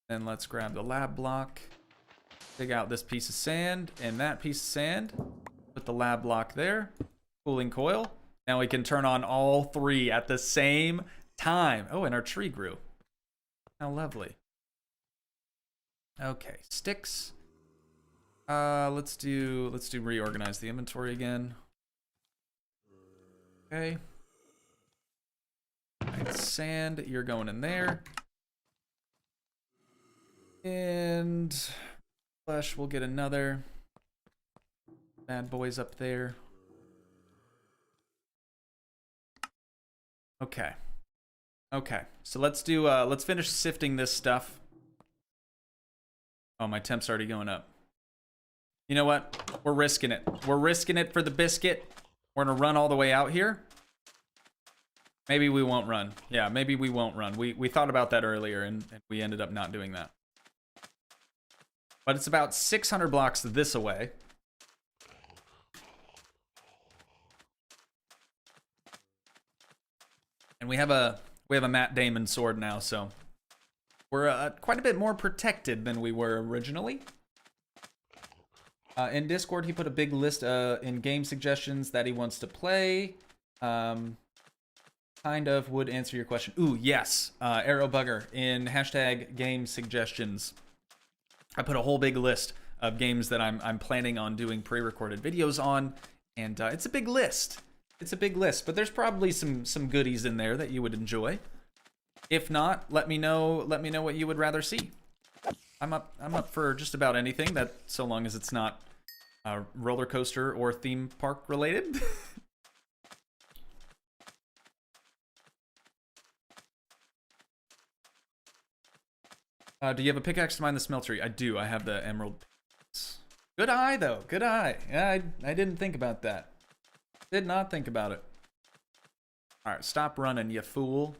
Then let's grab the lab block. Dig out this piece of sand and that piece of sand. Put the lab block there. Cooling coil. Now we can turn on all 3 at the same time. Oh, and our tree grew. How lovely. Okay, sticks. Let's do reorganize the inventory again. Okay. Right, sand, you're going in there. And flesh, we'll get another. Bad boys up there. Okay. Okay. So let's finish sifting this stuff. Oh, my temp's already going up. You know what? We're risking it. We're risking it for the biscuit. We're gonna run all the way out here. Maybe we won't run. Yeah, maybe we won't run. We thought about that earlier and we ended up not doing that. But it's about 600 blocks this away. And we have a Matt Damon sword now, so we're quite a bit more protected than we were originally. In Discord, he put a big list in game suggestions that he wants to play. Kind of would answer your question. Ooh, yes. Arrow Bugger in hashtag game suggestions. I put a whole big list of games that I'm planning on doing pre-recorded videos on, and it's a big list. It's a big list, but there's probably some goodies in there that you would enjoy. If not, let me know what you would rather see. I'm up for just about anything, that so long as it's not roller coaster or theme park related. Do you have a pickaxe to mine the smeltery? I do. I have the emerald. Good eye, though. Good eye. Yeah, I didn't think about that. Did not think about it. All right, stop running, you fool.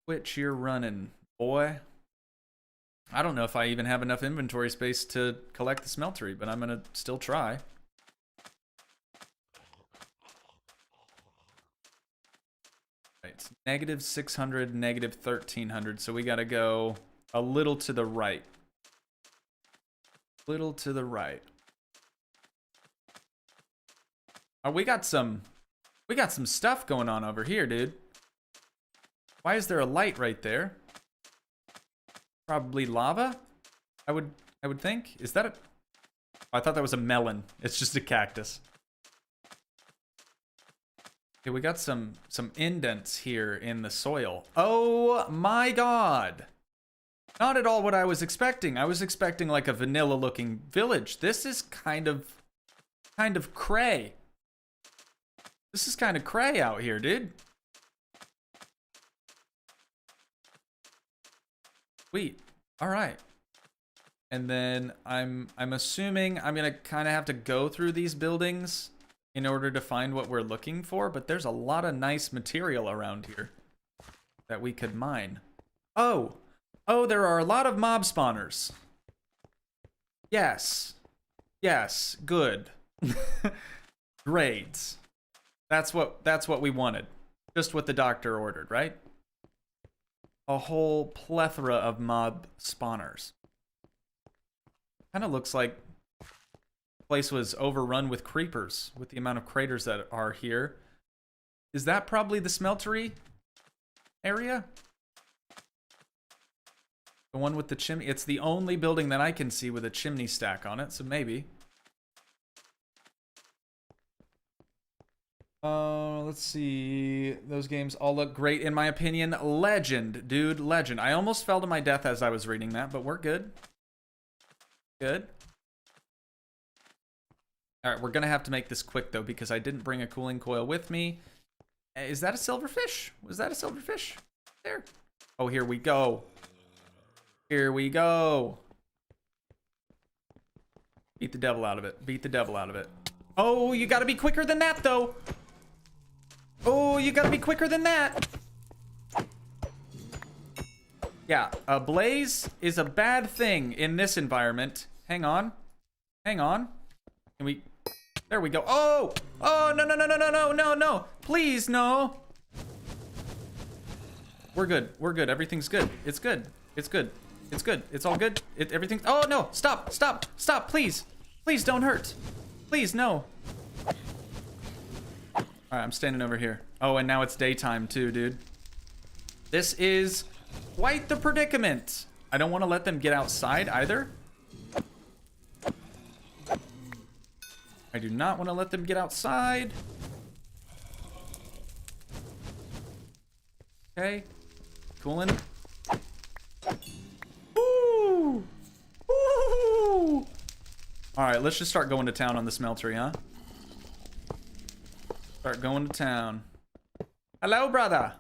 Quit your running, boy. I don't know if I even have enough inventory space to collect the smeltery, but I'm gonna still try. Right, negative 600, negative 1300, so we gotta go a little to the right. Little to the right. Oh, we got some stuff going on over here, dude. Why is there a light right there? Probably lava, I would think. Is that a... Oh, I thought that was a melon. It's just a cactus. Okay, we got some indents here in the soil. Oh my god. Not at all what I was expecting. I was expecting like a vanilla-looking village. This is kind of cray. This is kind of cray out here, dude. Sweet. All right. And then I'm assuming I'm gonna kind of have to go through these buildings in order to find what we're looking for, but there's a lot of nice material around here that we could mine. Oh, there are a lot of mob spawners. Yes, good. Great. That's what we wanted. Just what the doctor ordered, right? A whole plethora of mob spawners. Kind of looks like the place was overrun with creepers with the amount of craters that are here. Is that probably the smeltery area? The one with the chimney? It's the only building that I can see with a chimney stack on it, so maybe. Let's see. Those games all look great in my opinion. Legend, dude, legend. I almost fell to my death as I was reading that, but we're good. Good. Alright, we're gonna have to make this quick though, because I didn't bring a cooling coil with me. Is that a silverfish? Was that a silverfish? There. Oh, here we go. Here we go. Beat the devil out of it. Beat the devil out of it. Oh, you gotta be quicker than that though. Oh, you gotta be quicker than that. Yeah, a blaze is a bad thing in this environment. Hang on. Hang on. Can we... There we go. Oh! Oh, no. Please, no. We're good. We're good. Everything's good. It's good. It's good. It's good. It's all good. Everything... Oh, no. Stop. Stop. Stop, please. Please don't hurt. Please, no. Alright, I'm standing over here. Oh, and now it's daytime too, dude. This is quite the predicament. I don't want to let them get outside either. I do not want to let them get outside. Okay. Cooling. Woo! Woo! Alright, let's just start going to town on the smeltery, huh? Start going to town. Hello, brother.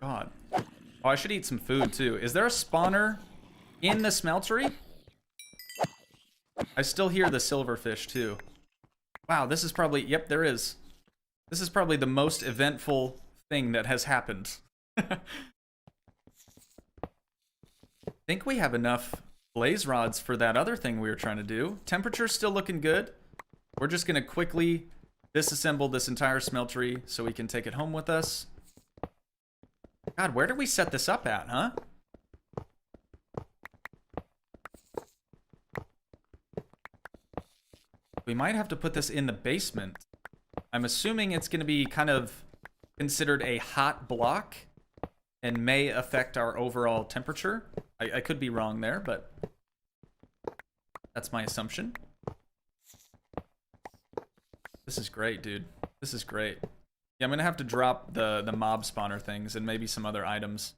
God. Oh, I should eat some food, too. Is there a spawner in the smeltery? I still hear the silverfish, too. Wow, this is probably... Yep, there is. This is probably the most eventful thing that has happened. I think we have enough blaze rods for that other thing we were trying to do. Temperature's still looking good. We're just going to quickly disassemble this entire smeltery so we can take it home with us. God, where did we set this up at, huh? We might have to put this in the basement. I'm assuming it's going to be kind of considered a hot block and may affect our overall temperature. I could be wrong there, but that's my assumption. This is great, dude. This is great. Yeah, I'm gonna have to drop the mob spawner things and maybe some other items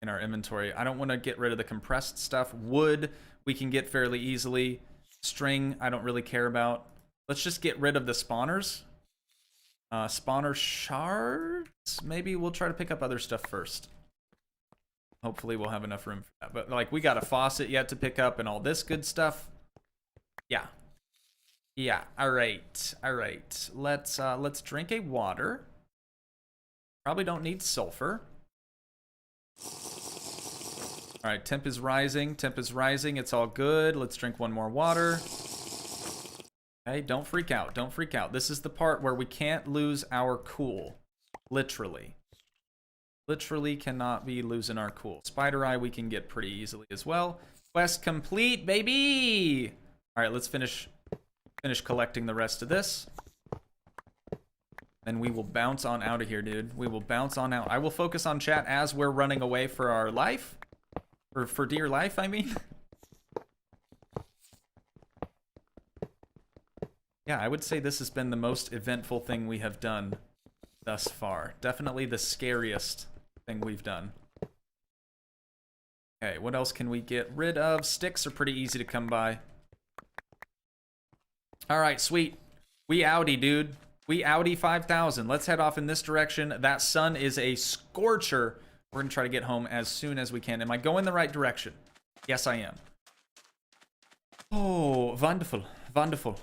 in our inventory. I don't want to get rid of the compressed stuff. Wood, we can get fairly easily. String, I don't really care about. Let's just get rid of the spawners. Spawner shards? Maybe we'll try to pick up other stuff first. Hopefully we'll have enough room for that. But, like, we got a faucet yet to pick up and all this good stuff. Yeah. Yeah, alright. Alright. Let's drink a water. Probably don't need sulfur. Alright, temp is rising. Temp is rising. It's all good. Let's drink one more water. Okay, don't freak out. Don't freak out. This is the part where we can't lose our cool. Literally. Literally cannot be losing our cool. Spider eye we can get pretty easily as well. Quest complete, baby! Alright, let's finish collecting the rest of this. Then we will bounce on out of here, dude. We will bounce on out. I will focus on chat as we're running away for our life. Or for dear life, I mean. Yeah, I would say this has been the most eventful thing we have done thus far. Definitely the scariest thing we've done. Okay, what else can we get rid of? Sticks are pretty easy to come by. All right, sweet. We outie, dude. We outie 5,000. Let's head off in this direction. That sun is a scorcher. We're going to try to get home as soon as we can. Am I going the right direction? Yes, I am. Oh, wonderful. Wonderful.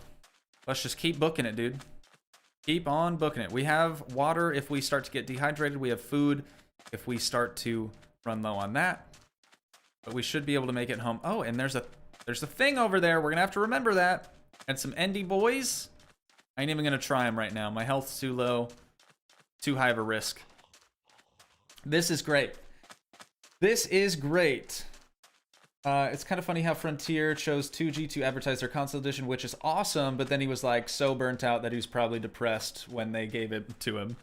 Let's just keep booking it, dude. Keep on booking it. We have water if we start to get dehydrated. We have food if we start to run low on that. But we should be able to make it home. Oh, and there's a thing over there. We're going to have to remember that. And some Endy boys. I ain't even going to try them right now. My health's too low. Too high of a risk. This is great. This is great. It's kind of funny how Frontier chose Toogii to advertise their console edition, which is awesome, but then he was like so burnt out that he was probably depressed when they gave it to him.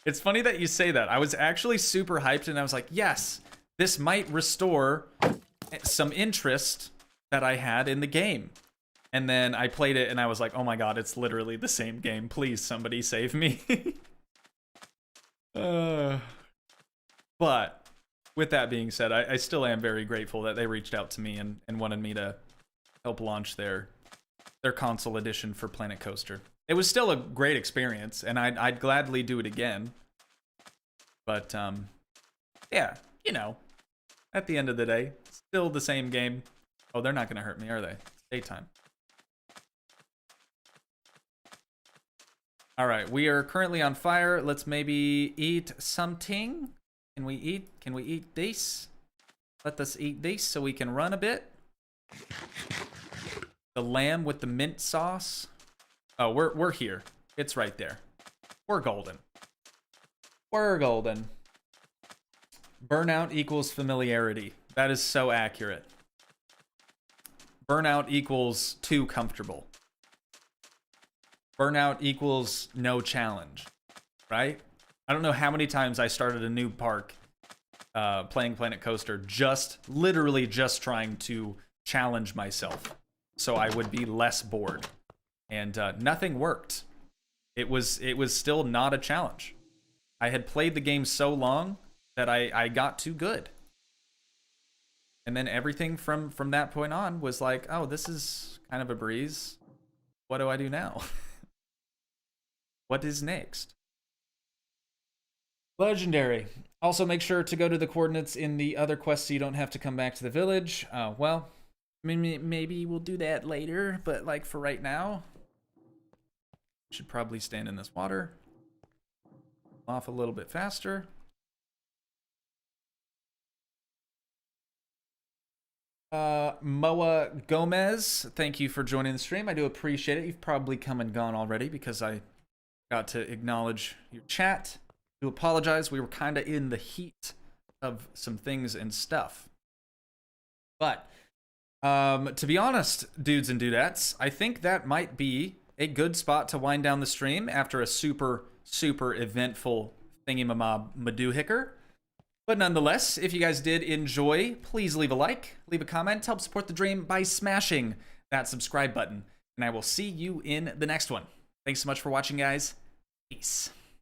It's funny that you say that. I was actually super hyped and I was like, yes, this might restore some interest that I had in the game. And then I played it and I was like, oh my god, it's literally the same game. Please, somebody save me. But with that being said, I still am very grateful that they reached out to me and wanted me to help launch their console edition for Planet Coaster. It was still a great experience, and I'd gladly do it again. But, yeah, you know, at the end of the day, still the same game. Oh, they're not going to hurt me, are they? It's daytime. All right, we are currently on fire. Let's maybe eat something. Can we eat this? Let us eat this so we can run a bit. The lamb with the mint sauce. Oh, we're here. It's right there. We're golden. We're golden. Burnout equals familiarity. That is so accurate. Burnout equals too comfortable. Burnout equals no challenge, right? I don't know how many times I started a new park playing Planet Coaster, literally just trying to challenge myself so I would be less bored. And nothing worked. It was still not a challenge. I had played the game so long that I got too good. And then everything from that point on was like, oh, this is kind of a breeze. What do I do now? What is next? Legendary. Also, make sure to go to the coordinates in the other quest so you don't have to come back to the village. Well, maybe we'll do that later, but like for right now, should probably stand in this water. Off a little bit faster. Moa Gomez, thank you for joining the stream. I do appreciate it. You've probably come and gone already because I got to acknowledge your chat. To apologize, we were kind of in the heat of some things and stuff. But to be honest, dudes and dudettes, I think that might be a good spot to wind down the stream after a super eventful thingy-mamob Madoohicker. But nonetheless, if you guys did enjoy, please leave a like, leave a comment, help support the dream by smashing that subscribe button. And I will see you in the next one. Thanks so much for watching, guys. Peace.